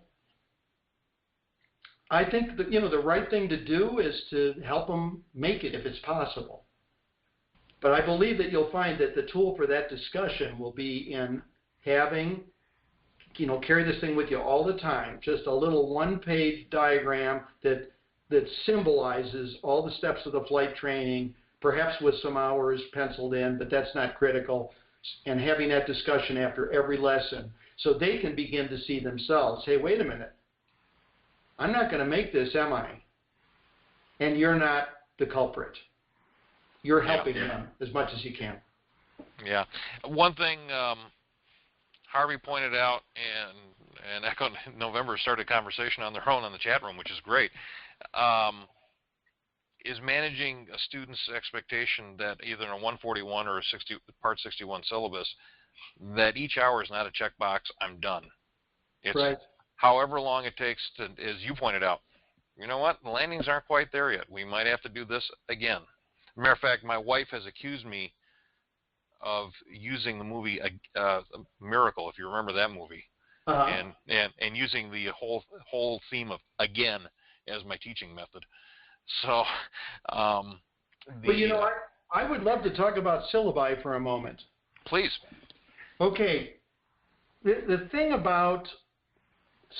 I think that, the right thing to do is to help them make it if it's possible. But I believe that you'll find that the tool for that discussion will be in having, carry this thing with you all the time, just a little one-page diagram that symbolizes all the steps of the flight training, perhaps with some hours penciled in, but that's not critical, and having that discussion after every lesson so they can begin to see themselves, hey, wait a minute, I'm not going to make this, am I? And you're not the culprit. You're helping them as much as you can. Yeah. One thing Harvey pointed out, and Echo November started a conversation on their own on the chat room, which is great, is managing a student's expectation that either in a 141 or a Part 61 syllabus, that each hour is not a checkbox, I'm done. It's right. However long it takes to, as you pointed out, you know what, the landings aren't quite there yet. We might have to do this again. Matter of fact, my wife has accused me of using the movie Miracle, if you remember that movie, Uh-huh. and using the whole theme of again as my teaching method. So, But I would love to talk about syllabi for a moment. Please. Okay, the thing about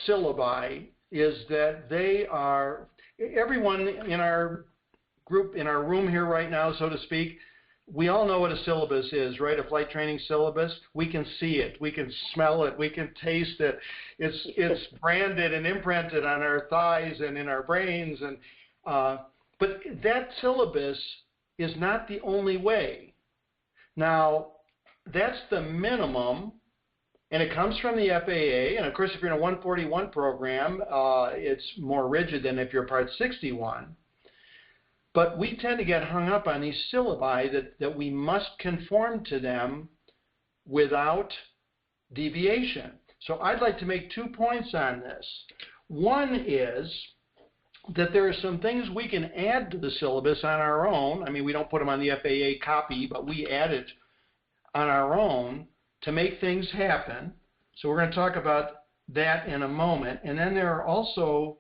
syllabi is that they are, everyone in our group, in our room here right now, so to speak, we all know what a syllabus is, right? A flight training syllabus. We can see it, we can smell it, we can taste it. It's branded and imprinted on our thighs and in our brains, and but that syllabus is not the only way. Now, that's the minimum, and it comes from the FAA, and of course if you're in a 141 program, it's more rigid than if you're Part 61. But we tend to get hung up on these syllabi that we must conform to them without deviation. So I'd like to make 2 points on this. One is that there are some things we can add to the syllabus on our own. I mean, we don't put them on the FAA copy, but we add it on our own to make things happen. So we're going to talk about that in a moment. And then there are also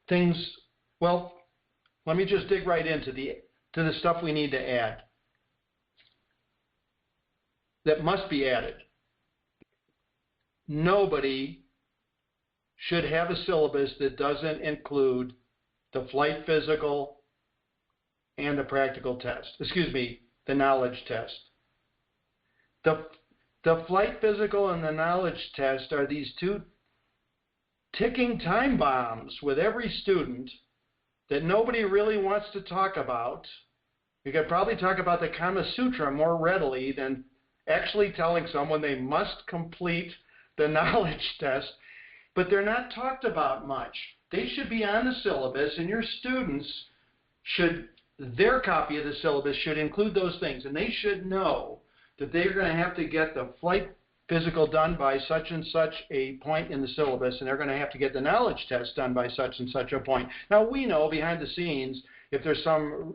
things, well, let me just dig right into the stuff we need to add, that must be added. Nobody should have a syllabus that doesn't include the flight physical and the practical test. Excuse me, the knowledge test. The flight physical and the knowledge test are these two ticking time bombs with every student that nobody really wants to talk about. You could probably talk about the Kama Sutra more readily than actually telling someone they must complete the knowledge test, but they're not talked about much. They should be on the syllabus, and your students should, their copy of the syllabus should include those things, and they should know that they're going to have to get the flight physical done by such and such a point in the syllabus, and they're going to have to get the knowledge test done by such and such a point. Now, we know behind the scenes, if there's some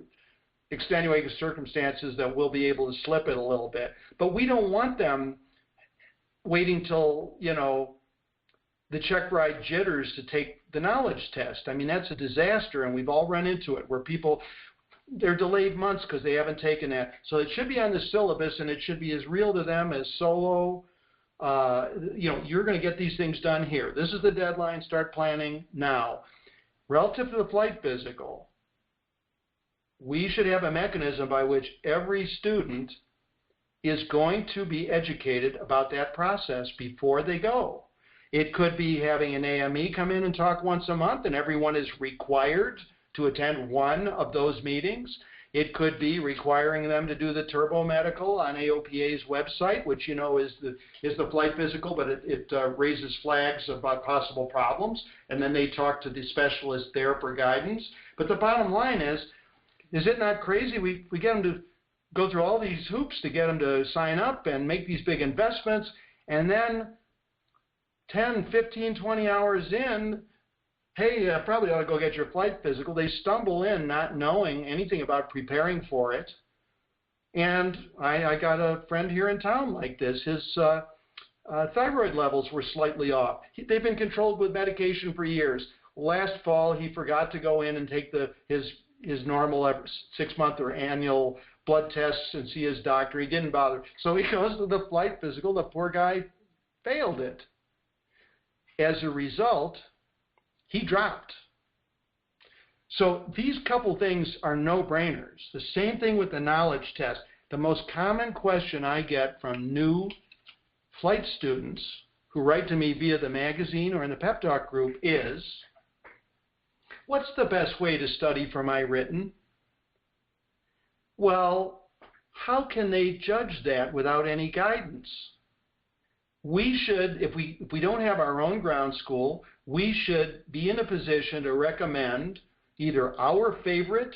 extenuating circumstances, that we'll be able to slip it a little bit. But we don't want them waiting till, the check ride jitters to take the knowledge test. I mean, that's a disaster, and we've all run into it where people, they're delayed months because they haven't taken that. So it should be on the syllabus, and it should be as real to them as solo. You're going to get these things done here. This is the deadline. Start planning now. Relative to the flight physical, we should have a mechanism by which every student is going to be educated about that process before they go. It could be having an AME come in and talk once a month, and everyone is required to attend one of those meetings. It could be requiring them to do the turbo medical on AOPA's website, which is the flight physical, but it raises flags about possible problems, and then they talk to the specialist there for guidance. But the bottom line is it not crazy? We get them to go through all these hoops to get them to sign up and make these big investments, and then 10, 15, 20 hours in, hey, probably ought to go get your flight physical. They stumble in not knowing anything about preparing for it. And I got a friend here in town like this. His thyroid levels were slightly off. They've been controlled with medication for years. Last fall, he forgot to go in and take his normal 6-month or annual blood tests and see his doctor. He didn't bother. So he goes to the flight physical. The poor guy failed it. As a result, he dropped. So these couple things are no-brainers. The same thing with the knowledge test. The most common question I get from new flight students who write to me via the magazine or in the Pep Talk group is, what's the best way to study for my written? Well, how can they judge that without any guidance? We should, if we don't have our own ground school, we should be in a position to recommend either our favorite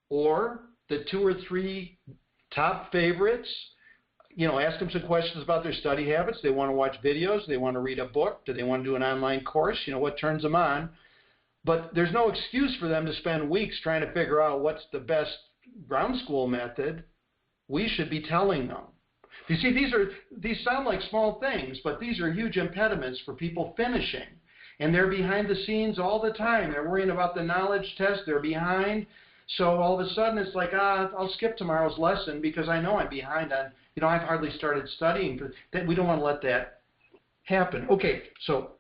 or the 2 or 3 top favorites. Ask them some questions about their study habits. They want to watch videos. They want to read a book. Do they want to do an online course? What turns them on? But there's no excuse for them to spend weeks trying to figure out what's the best ground school method, we should be telling them. You see, these sound like small things, but these are huge impediments for people finishing. And they're behind the scenes all the time. They're worrying about the knowledge test. They're behind. So all of a sudden it's like, I'll skip tomorrow's lesson because I know I'm behind on, I've hardly started studying. That we don't want to let that happen. Okay, so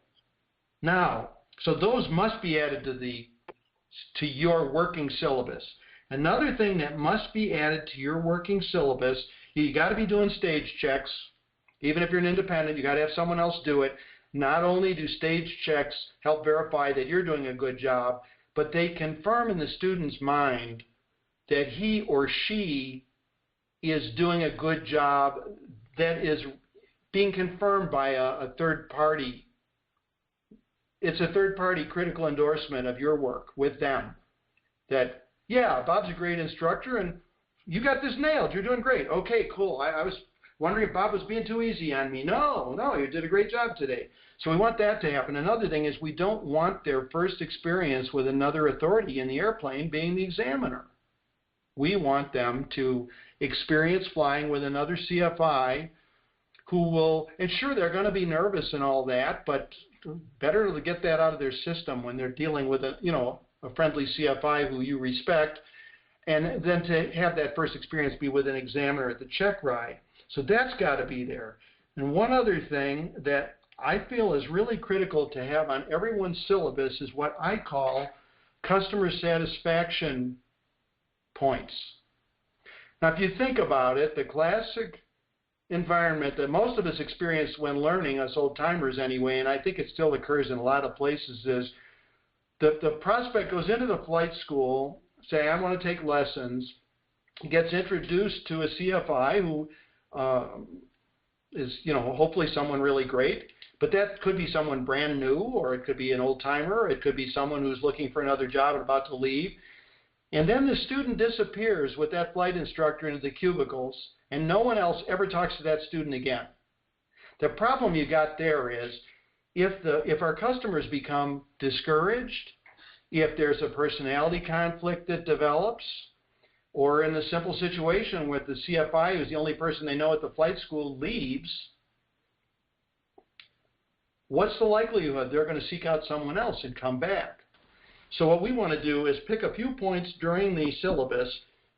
now, those must be added to your working syllabus. Another thing that must be added to your working syllabus, you got to be doing stage checks. Even if you're an independent, you got to have someone else do it. Not only do stage checks help verify that you're doing a good job, but they confirm in the student's mind that he or she is doing a good job that is being confirmed by a third party. It's a third party critical endorsement of your work with them. That, yeah, Bob's a great instructor and you got this nailed. You're doing great. Okay, cool. I was wondering if Bob was being too easy on me. No, you did a great job today. So we want that to happen. Another thing is we don't want their first experience with another authority in the airplane being the examiner. We want them to experience flying with another CFI who will, and sure, they're going to be nervous and all that, but better to get that out of their system when they're dealing with a friendly CFI who you respect, and then to have that first experience be with an examiner at the check ride. So that's got to be there. And one other thing that I feel is really critical to have on everyone's syllabus is what I call customer satisfaction points. Now, if you think about it, the classic environment that most of us experience when learning, us old-timers anyway, and I think it still occurs in a lot of places, is the prospect goes into the flight school, say, I want to take lessons, gets introduced to a CFI who is, hopefully someone really great, but that could be someone brand new, or it could be an old-timer, it could be someone who's looking for another job and about to leave. And then the student disappears with that flight instructor into the cubicles, and no one else ever talks to that student again. The problem you got there is if our customers become discouraged, if there's a personality conflict that develops, or in the simple situation where the CFI, who's the only person they know at the flight school, leaves, what's the likelihood they're going to seek out someone else and come back? So what we want to do is pick a few points during the syllabus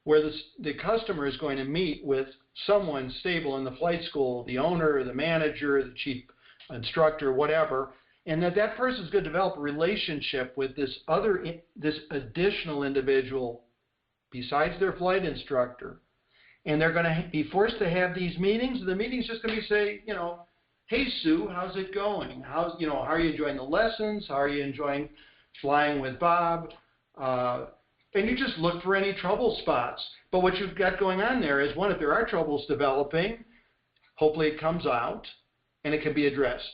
where the customer is going to meet with someone stable in the flight school, the owner, the manager, the chief instructor, whatever, and that person is going to develop a relationship with this additional individual besides their flight instructor. And they're going to be forced to have these meetings. The meeting's just going to be say, hey Sue, how's it going? How are you enjoying the lessons? How are you enjoying flying with Bob? And you just look for any trouble spots. But what you've got going on there is, one, if there are troubles developing, hopefully it comes out and it can be addressed.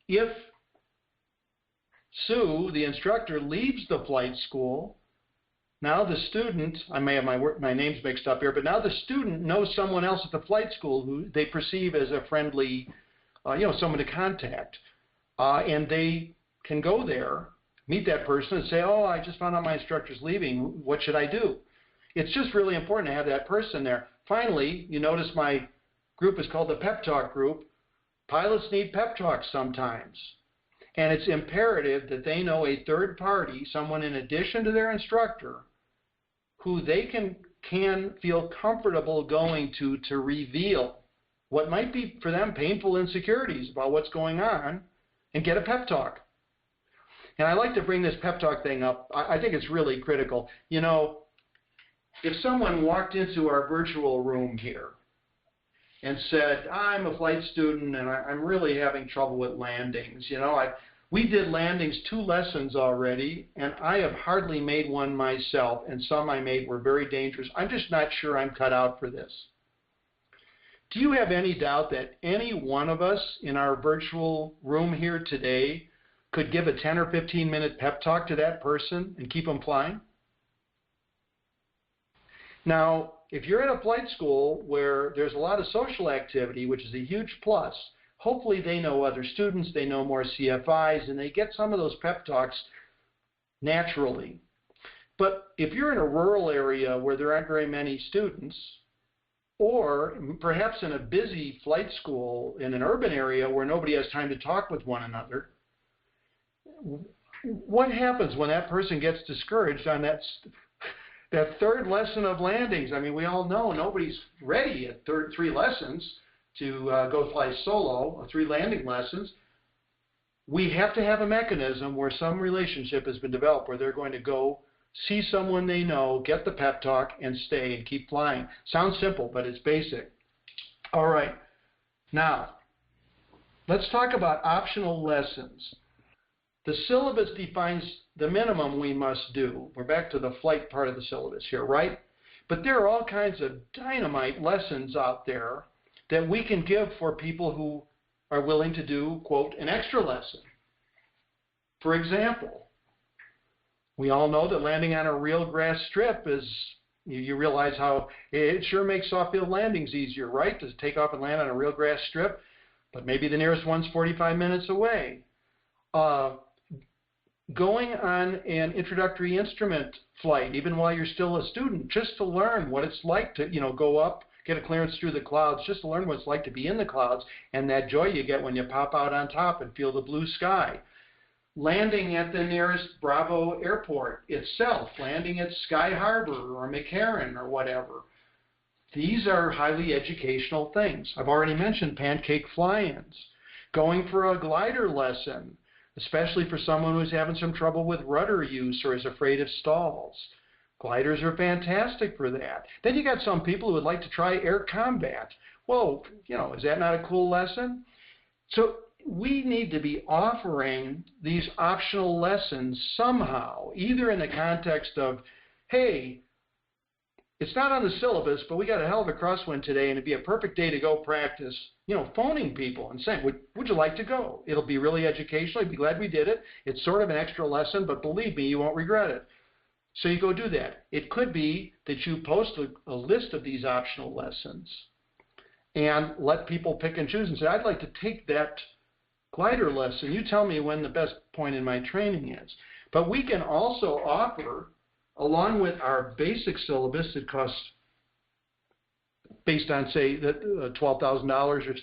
If Sue, the instructor, leaves the flight school, now the student, I may have my names mixed up here, but now the student knows someone else at the flight school who they perceive as a friendly, someone to contact. And they can go there, meet that person and say, oh, I just found out my instructor's leaving. What should I do? It's just really important to have that person there. Finally, you notice my group is called the Pep Talk group. Pilots need pep talks sometimes. And it's imperative that they know a third party, someone in addition to their instructor, who they can feel comfortable going to reveal what might be for them painful insecurities about what's going on and get a pep talk. And I like to bring this pep talk thing up. I think it's really critical. If someone walked into our virtual room here and said, I'm a flight student and I'm really having trouble with landings. We did landings 2 lessons already, and I have hardly made one myself, and some I made were very dangerous. I'm just not sure I'm cut out for this. Do you have any doubt that any one of us in our virtual room here today could give a 10 or 15-minute pep talk to that person and keep them flying? Now, if you're at a flight school where there's a lot of social activity, which is a huge plus, hopefully they know other students, they know more CFIs, and they get some of those pep talks naturally. But if you're in a rural area where there aren't very many students, or perhaps in a busy flight school in an urban area where nobody has time to talk with one another, what happens when that person gets discouraged on that third lesson of landings? I mean, we all know nobody's ready at three lessons to go fly solo, or 3 landing lessons. We have to have a mechanism where some relationship has been developed where they're going to go see someone they know, get the pep talk, and stay and keep flying. Sounds simple, but it's basic. All right. Now, let's talk about optional lessons. The syllabus defines the minimum we must do. We're back to the flight part of the syllabus here, right? But there are all kinds of dynamite lessons out there that we can give for people who are willing to do, quote, an extra lesson. For example, we all know that landing on a real grass strip is, you realize how it sure makes soft field landings easier, right? To take off and land on a real grass strip, but maybe the nearest one's 45 minutes away. Going on an introductory instrument flight, even while you're still a student, just to learn what it's like to, go up, get a clearance through the clouds, just to learn what it's like to be in the clouds and that joy you get when you pop out on top and feel the blue sky. Landing at the nearest Bravo airport itself, landing at Sky Harbor or McCarran or whatever. These are highly educational things. I've already mentioned pancake fly-ins. Going for a glider lesson, especially for someone who's having some trouble with rudder use or is afraid of stalls. Gliders are fantastic for that. Then you got some people who would like to try air combat. Whoa, is that not a cool lesson? So we need to be offering these optional lessons somehow, either in the context of, hey, it's not on the syllabus, but we got a hell of a crosswind today, and it'd be a perfect day to go practice, phoning people and saying, would you like to go? It'll be really educational. I'd be glad we did it. It's sort of an extra lesson, but believe me, you won't regret it. So you go do that. It could be that you post a list of these optional lessons and let people pick and choose and say, I'd like to take that glider lesson. You tell me when the best point in my training is. But we can also offer, along with our basic syllabus that costs, based on, say, $12,000 or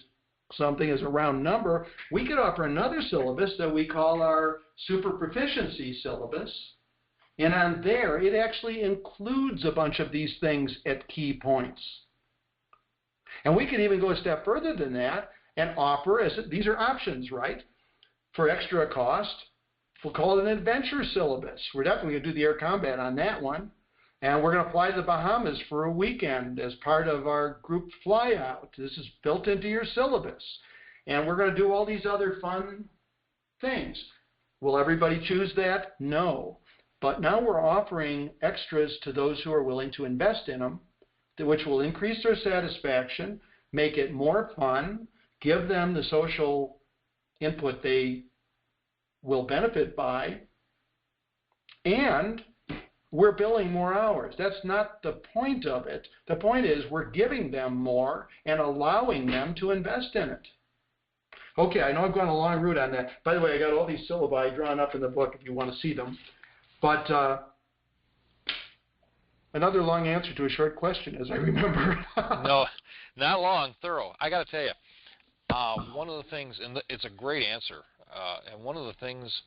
something as a round number, we could offer another syllabus that we call our super proficiency syllabus. And on there, it actually includes a bunch of these things at key points. And we could even go a step further than that and offer, these are options, right? For extra cost, we'll call it an adventure syllabus. We're definitely going to do the air combat on that one. And we're going to fly to the Bahamas for a weekend as part of our group fly out. This is built into your syllabus. And we're going to do all these other fun things. Will everybody choose that? No. But now we're offering extras to those who are willing to invest in them, which will increase their satisfaction, make it more fun, give them the social input they will benefit by, and we're billing more hours. That's not the point of it. The point is we're giving them more and allowing them to invest in it. Okay, I know I've gone a long route on that. By the way, I got all these syllabi drawn up in the book if you want to see them. But another long answer to a short question, as I remember. No, not long, thorough. I got to tell you, one of the things, and it's a great answer, and one of the things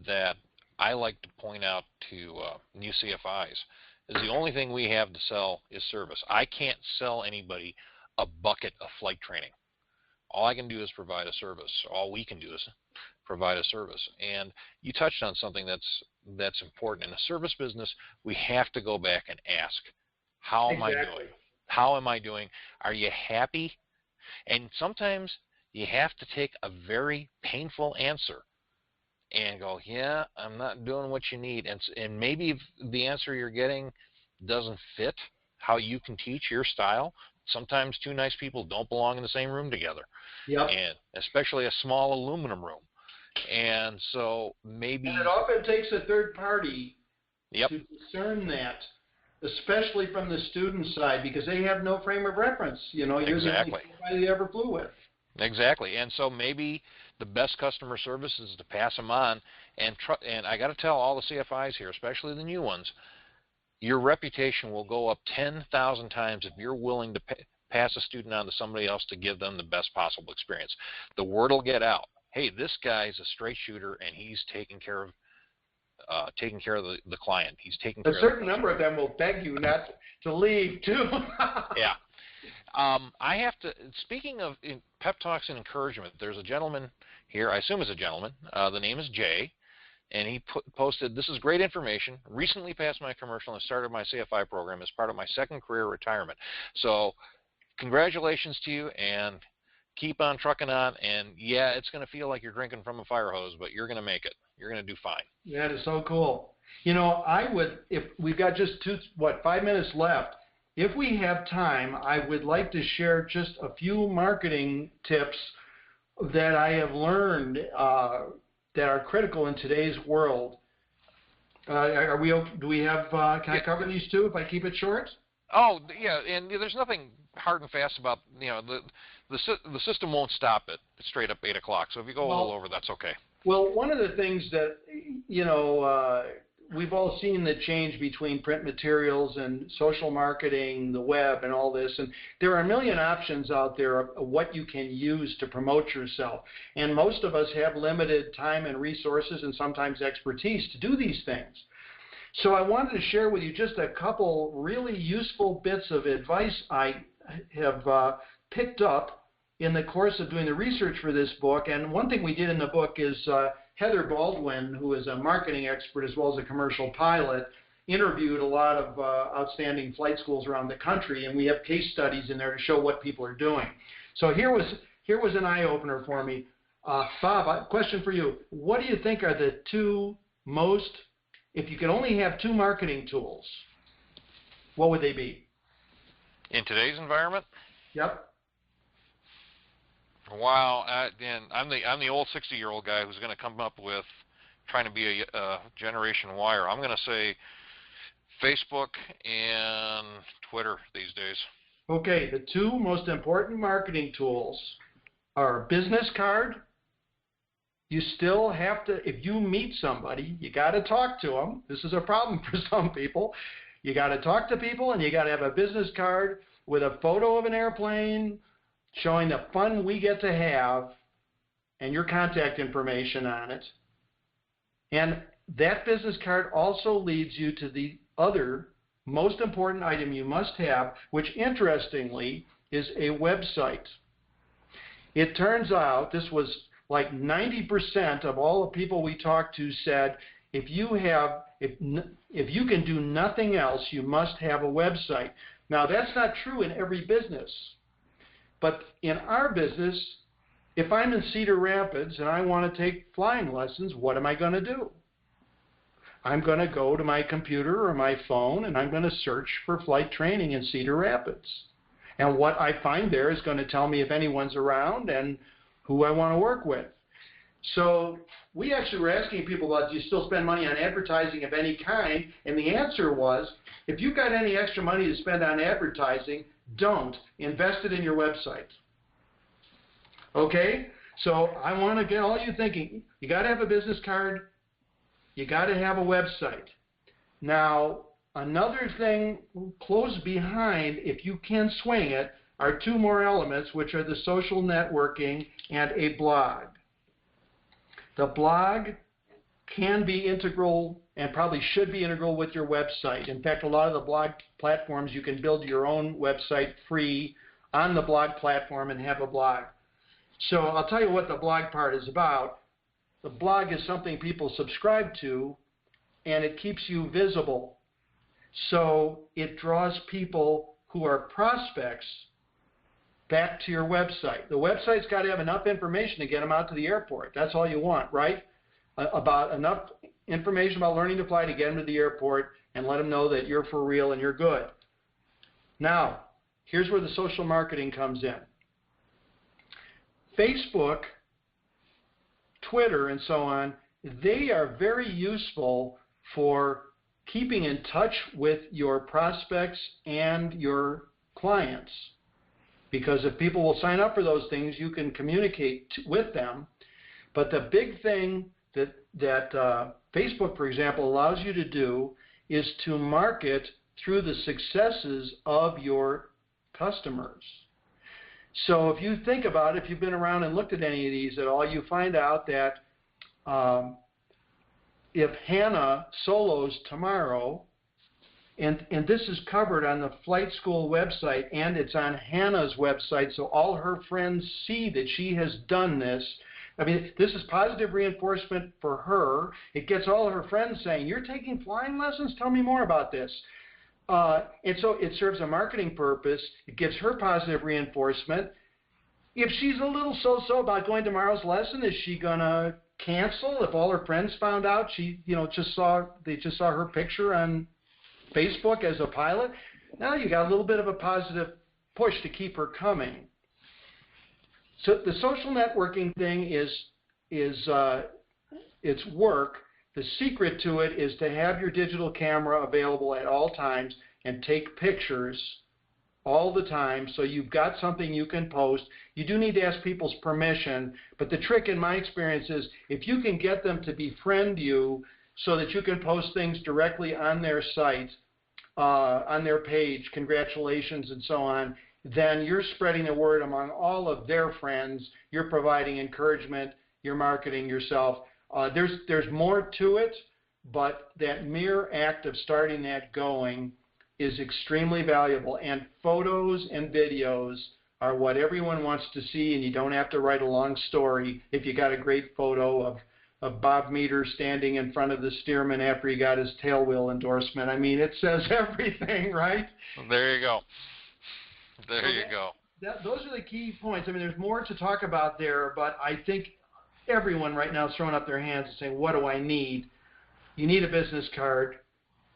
that I like to point out to new CFIs is the only thing we have to sell is service. I can't sell anybody a bucket of flight training. All I can do is provide a service. All we can do is provide a service. And you touched on something that's important. In a service business, we have to go back and ask, how am I doing? How am I doing? Are you happy? And sometimes you have to take a very painful answer and go, yeah, I'm not doing what you need. And maybe if the answer you're getting doesn't fit how you can teach your style. Sometimes two nice people don't belong in the same room together. Yep. And especially a small aluminum room. And so maybe... And it often takes a third party Yep. to discern that, especially from the student side, because they have no frame of reference. You know, you're the only guy they ever flew with. Exactly. And so maybe the best customer service is to pass them on. And I got to tell all the CFIs here, especially the new ones, your reputation will go up 10,000 times if you're willing to pass a student on to somebody else to give them the best possible experience. The word will get out. Hey, this guy's a straight shooter, and he's taking care of the client. He's taking care of a certain number of them will beg you not to leave too. Yeah. I have to, speaking of pep talks and encouragement, there's a gentleman here, I assume it's a gentleman, the name is Jay, and he posted, this is great information, recently passed my commercial and started my CFI program as part of my second career retirement. So congratulations to you, and keep on trucking on, and yeah, it's going to feel like you're drinking from a fire hose, but you're going to make it. You're going to do fine. That is so cool. You know, I would, if we've got just 5 minutes left, if we have time, I would like to share just a few marketing tips that I have learned that are critical in today's world. Do we have, can I cover these two if I keep it short? Oh, yeah, and there's nothing hard and fast about, the system won't stop it straight up 8 o'clock. So if you go a little over, that's okay. Well, one of the things that, we've all seen the change between print materials and social marketing, the web, and all this. And there are a million options out there of what you can use to promote yourself. And most of us have limited time and resources and sometimes expertise to do these things. So I wanted to share with you just a couple really useful bits of advice I have picked up in the course of doing the research for this book. And one thing we did in the book is Heather Baldwin, who is a marketing expert as well as a commercial pilot, interviewed a lot of outstanding flight schools around the country, and we have case studies in there to show what people are doing. So here was an eye-opener for me. Bob, a question for you. What do you think are the two most, if you could only have two marketing tools, what would they be? In today's environment? Yep. Wow, Dan, I'm the old 60-year-old guy who's going to come up with trying to be a Generation Y-er. I'm going to say Facebook and Twitter these days. Okay, the two most important marketing tools are a business card. You still have to, if you meet somebody, you got to talk to them. This is a problem for some people. You got to talk to people, and you got to have a business card with a photo of an airplane, showing the fun we get to have and your contact information on it. And that business card also leads you to the other most important item you must have, which interestingly is a website. It turns out, this was like 90% of all the people we talked to said, if you can do nothing else, you must have a website. Now that's not true in every business. But in our business, if I'm in Cedar Rapids and I want to take flying lessons, what am I going to do? I'm going to go to my computer or my phone and I'm going to search for flight training in Cedar Rapids. And what I find there is going to tell me if anyone's around and who I want to work with. So we actually were asking people about, do you still spend money on advertising of any kind? And the answer was, if you've got any extra money to spend on advertising, don't. Invest it in your website. Okay? So I want to get all you thinking. You got to have a business card. You got to have a website. Now, another thing close behind, if you can swing it, are two more elements, which are the social networking and a blog. The blog can be integral and probably should be integral with your website. In fact, a lot of the blog platforms, you can build your own website free on the blog platform and have a blog. So I'll tell you what the blog part is about. The blog is something people subscribe to, and it keeps you visible. So it draws people who are prospects back to your website. The website's got to have enough information to get them out to the airport. That's all you want, right? About enough information about learning to fly to get them to the airport and let them know that you're for real and you're good. Now, here's where the social marketing comes in. Facebook, Twitter, and so on, they are very useful for keeping in touch with your prospects and your clients. because if people will sign up for those things, you can communicate with them. But the big thing that Facebook, for example, allows you to do is to market through the successes of your customers. So if you think about it, if you've been around and looked at any of these at all, you find out that if Hannah solos tomorrow, and this is covered on the flight school website, and it's on Hannah's website, so all her friends see that she has done this. I mean, this is positive reinforcement for her. It gets all her friends saying, "You're taking flying lessons? Tell me more about this." And so it serves a marketing purpose. It gives her positive reinforcement. If she's a little so-so about going to tomorrow's lesson, is she gonna cancel if all her friends found out they just saw her picture on Facebook as a pilot? Now you got a little bit of a positive push to keep her coming. So the social networking thing is it's work. The secret to it is to have your digital camera available at all times and take pictures all the time, so you've got something you can post. You do need to ask people's permission, but the trick in my experience is if you can get them to befriend you so that you can post things directly on their site, on their page, congratulations and so on, then you're spreading the word among all of their friends. You're providing encouragement. You're marketing yourself. There's more to it, but that mere act of starting that going is extremely valuable. And photos and videos are what everyone wants to see, and you don't have to write a long story if you got a great photo of Bob Meter standing in front of the Stearman after he got his tailwheel endorsement. I mean, it says everything, right? There you go. There you go. Those are the key points. I mean, there's more to talk about there, but I think everyone right now is throwing up their hands and saying, what do I need? You need a business card.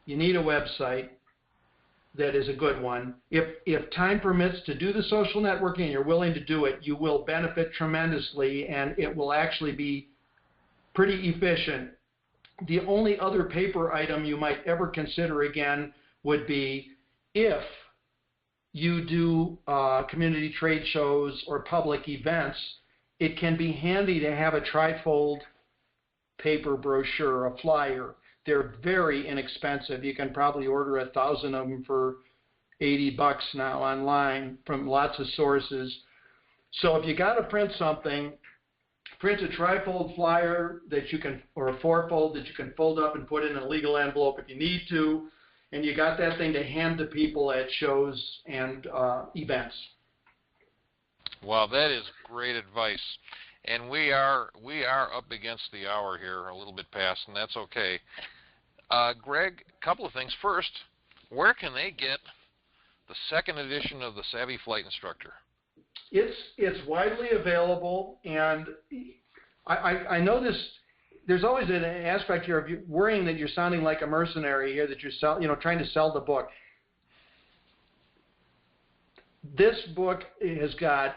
You need a website that is a good one. If time permits to do the social networking and you're willing to do it, you will benefit tremendously, and it will actually be pretty efficient. The only other paper item you might ever consider again would be if you do community trade shows or public events, it can be handy to have a trifold paper brochure, a flyer. They're very inexpensive. You can probably order 1,000 of them for $80 now online from lots of sources. So if you got to print something, print a trifold flyer that you can, or a fourfold that you can fold up and put in a legal envelope if you need to, and you got that thing to hand to people at shows and events. Well, that is great advice. And we are up against the hour here, a little bit past, and that's okay. Greg, a couple of things. First, where can they get the second edition of the Savvy Flight Instructor? It's widely available, and I know this. There's always an aspect here of you worrying that you're sounding like a mercenary here, that you're trying to sell the book. This book has got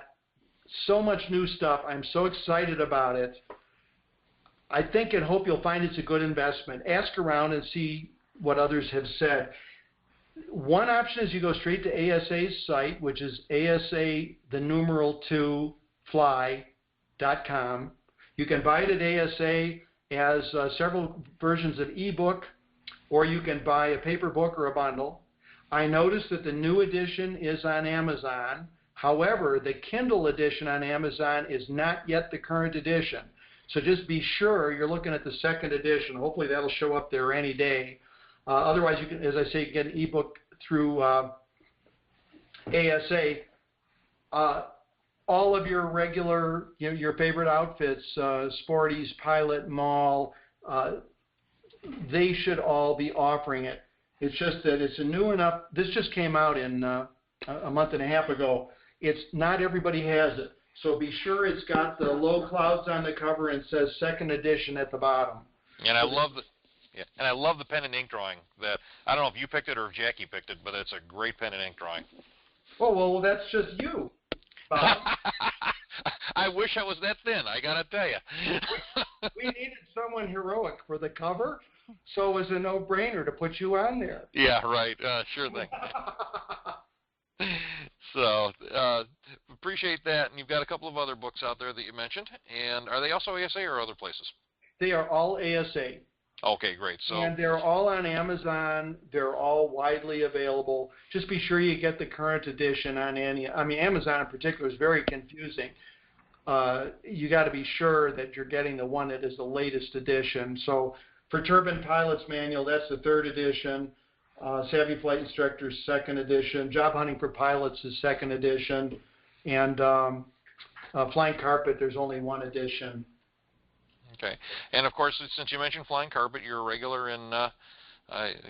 so much new stuff. I'm so excited about it. I think and hope you'll find it's a good investment. Ask around and see what others have said. One option is you go straight to ASA's site, which is asa2fly.com. You can buy it at ASA as several versions of ebook, or you can buy a paper book or a bundle. I noticed that the new edition is on Amazon. However, the Kindle edition on Amazon is not yet the current edition. So just be sure you're looking at the second edition. Hopefully that'll show up there any day. Otherwise, you can, as I say, get an ebook through ASA. All of your regular, your favorite outfits, Sporties, Pilot, Mall, they should all be offering it. It's just that it's a new enough. This just came out in a month and a half ago. It's not everybody has it. So be sure it's got the low clouds on the cover and says second edition at the bottom. And I love the pen and ink drawing. That I don't know if you picked it or if Jackie picked it, but it's a great pen and ink drawing. Oh well, that's just you. I wish I was that thin. I gotta tell you. We needed someone heroic for the cover, so it was a no-brainer to put you on there. Yeah, right. Sure thing. So, appreciate that. And you've got a couple of other books out there that you mentioned. And are they also ASA or other places? They are all ASA. Okay, great. So, and they're all on Amazon. They're all widely available. Just be sure you get the current edition on any. I mean, Amazon in particular is very confusing. You got to be sure that you're getting the one that is the latest edition. So for Turbine Pilot's Manual, that's the 3rd edition. Savvy Flight Instructor's 2nd edition. Job Hunting for Pilots is 2nd edition. And Flying Carpet, there's only 1 edition. Okay, and of course, since you mentioned Flying Carpet, you're a regular in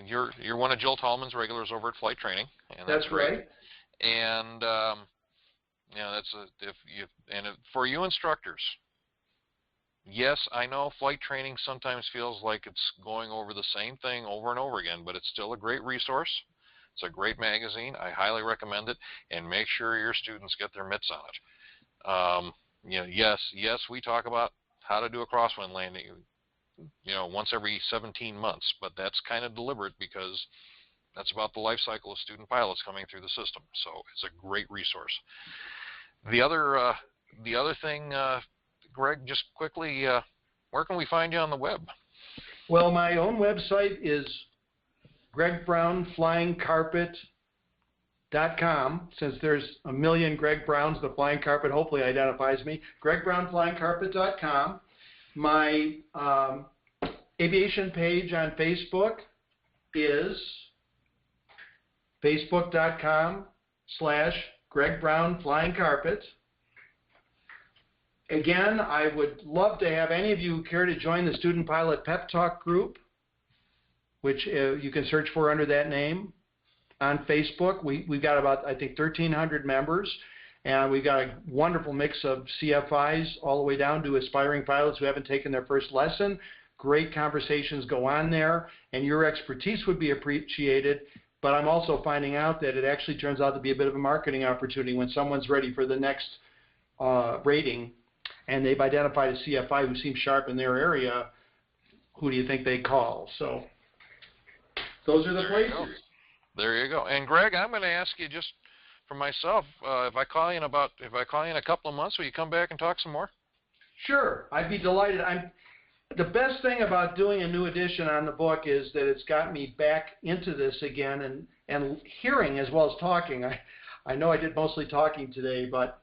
you're one of Jill Tallman's regulars over at Flight Training, and that's great. Right. And you know, for you instructors, yes, I know Flight Training sometimes feels like it's going over the same thing over and over again, but it's still a great resource. It's a great magazine. I highly recommend it, and make sure your students get their mitts on it. You know, yes, we talk about how to do a crosswind landing, you know, once every 17 months, but that's kind of deliberate because that's about the life cycle of student pilots coming through the system. So it's a great resource. The other thing, Greg, just quickly, where can we find you on the web? Well, my own website is gregbrownflyingcarpet.com. Since there's a million Greg Browns, the Flying Carpet hopefully identifies me. gregbrownflyingcarpet.com. My aviation page on Facebook is facebook.com/gregbrownflyingcarpet. Again, I would love to have any of you care to join the Student Pilot Pep Talk group, which you can search for under that name on Facebook. We've got about, I think, 1,300 members, and we've got a wonderful mix of CFIs all the way down to aspiring pilots who haven't taken their first lesson. Great conversations go on there, and your expertise would be appreciated. But I'm also finding out that it actually turns out to be a bit of a marketing opportunity when someone's ready for the next rating, and they've identified a CFI who seems sharp in their area. Who do you think they call? So those are the places. There you go. And Greg, I'm going to ask you just for myself, if I call you in a couple of months, will you come back and talk some more? Sure, I'd be delighted. The best thing about doing a new edition on the book is that it's got me back into this again and hearing as well as talking. I know I did mostly talking today, but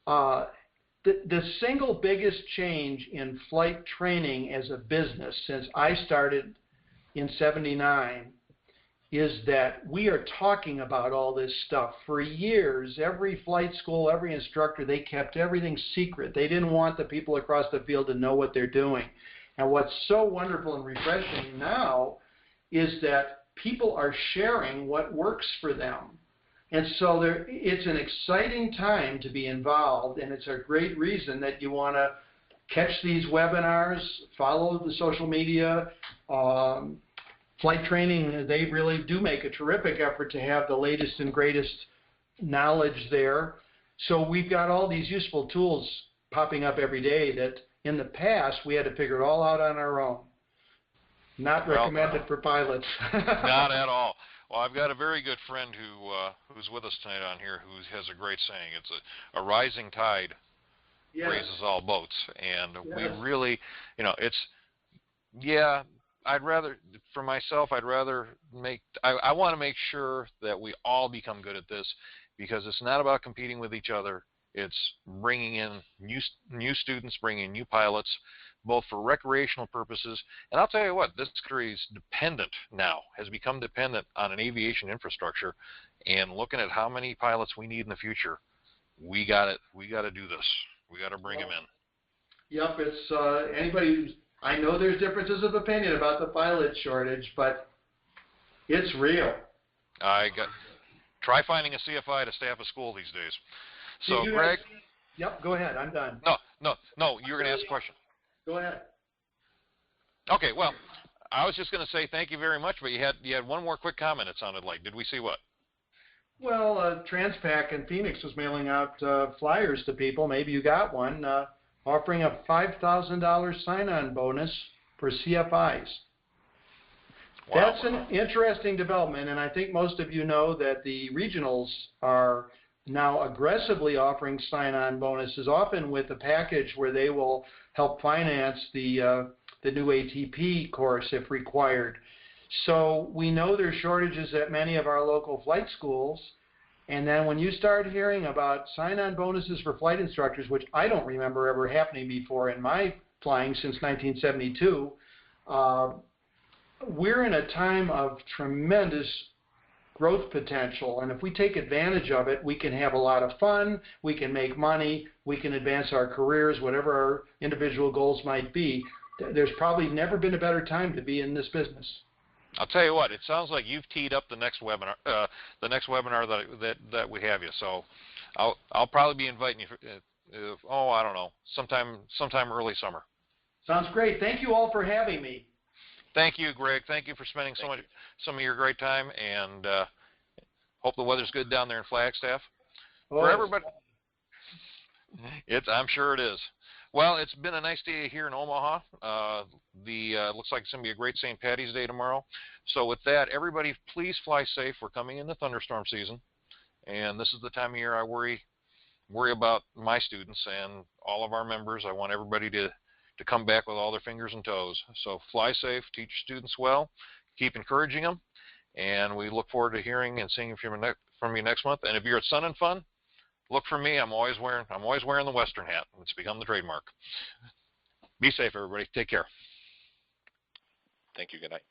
the single biggest change in flight training as a business since I started in '79 is that we are talking about all this stuff. For years, every flight school, every instructor, they kept everything secret. They didn't want the people across the field to know what they're doing. And what's so wonderful and refreshing now is that people are sharing what works for them. And so it's an exciting time to be involved, and it's a great reason that you want to catch these webinars, follow the social media. Flight Training, they really do make a terrific effort to have the latest and greatest knowledge there. So we've got all these useful tools popping up every day that in the past we had to figure it all out on our own. Not recommended for pilots. Not at all. Well, I've got a very good friend who's with us tonight on here who has a great saying. It's a rising tide raises all boats. And we really, you know, I want to make sure that we all become good at this, because it's not about competing with each other. It's bringing in new students, bringing in new pilots, both for recreational purposes. And I'll tell you what, this country is has become dependent on an aviation infrastructure. And looking at how many pilots we need in the future, we got to do this. We got to bring them in. Yep, it's anybody who's, I know there's differences of opinion about the pilot shortage, but it's real. Try finding a CFI to staff a school these days. So, Greg. Yep, go ahead. I'm done. No. You're going to ask a question. Go ahead. Okay. Well, I was just going to say thank you very much, but you had one more quick comment. It sounded like. Did we see what? Well, Transpac in Phoenix was mailing out flyers to people. Maybe you got one. Offering a $5,000 sign-on bonus for CFIs. Wow. That's an interesting development, and I think most of you know that the regionals are now aggressively offering sign-on bonuses, often with a package where they will help finance the new ATP course if required. So we know there's shortages at many of our local flight schools. And then when you start hearing about sign-on bonuses for flight instructors, which I don't remember ever happening before in my flying since 1972, we're in a time of tremendous growth potential. And if we take advantage of it, we can have a lot of fun, we can make money, we can advance our careers, whatever our individual goals might be. There's probably never been a better time to be in this business. I'll tell you what, it sounds like you've teed up the next webinar, that we have you. So I'll probably be inviting you. I don't know, sometime early summer. Sounds great. Thank you all for having me. Thank you, Greg. Thank you for spending some of your great time, and hope the weather's good down there in Flagstaff. For everybody, I'm sure it is. Well, it's been a nice day here in Omaha. Looks like it's going to be a great St. Patty's Day tomorrow. So with that, everybody, please fly safe. We're coming into thunderstorm season, and this is the time of year I worry about my students and all of our members. I want everybody to come back with all their fingers and toes. So fly safe, teach your students well, keep encouraging them, and we look forward to hearing and seeing from you next month. And if you're at Sun and Fun, look for me. I'm always wearing the Western hat. It's become the trademark. Be safe, everybody. Take care. Thank you. Good night.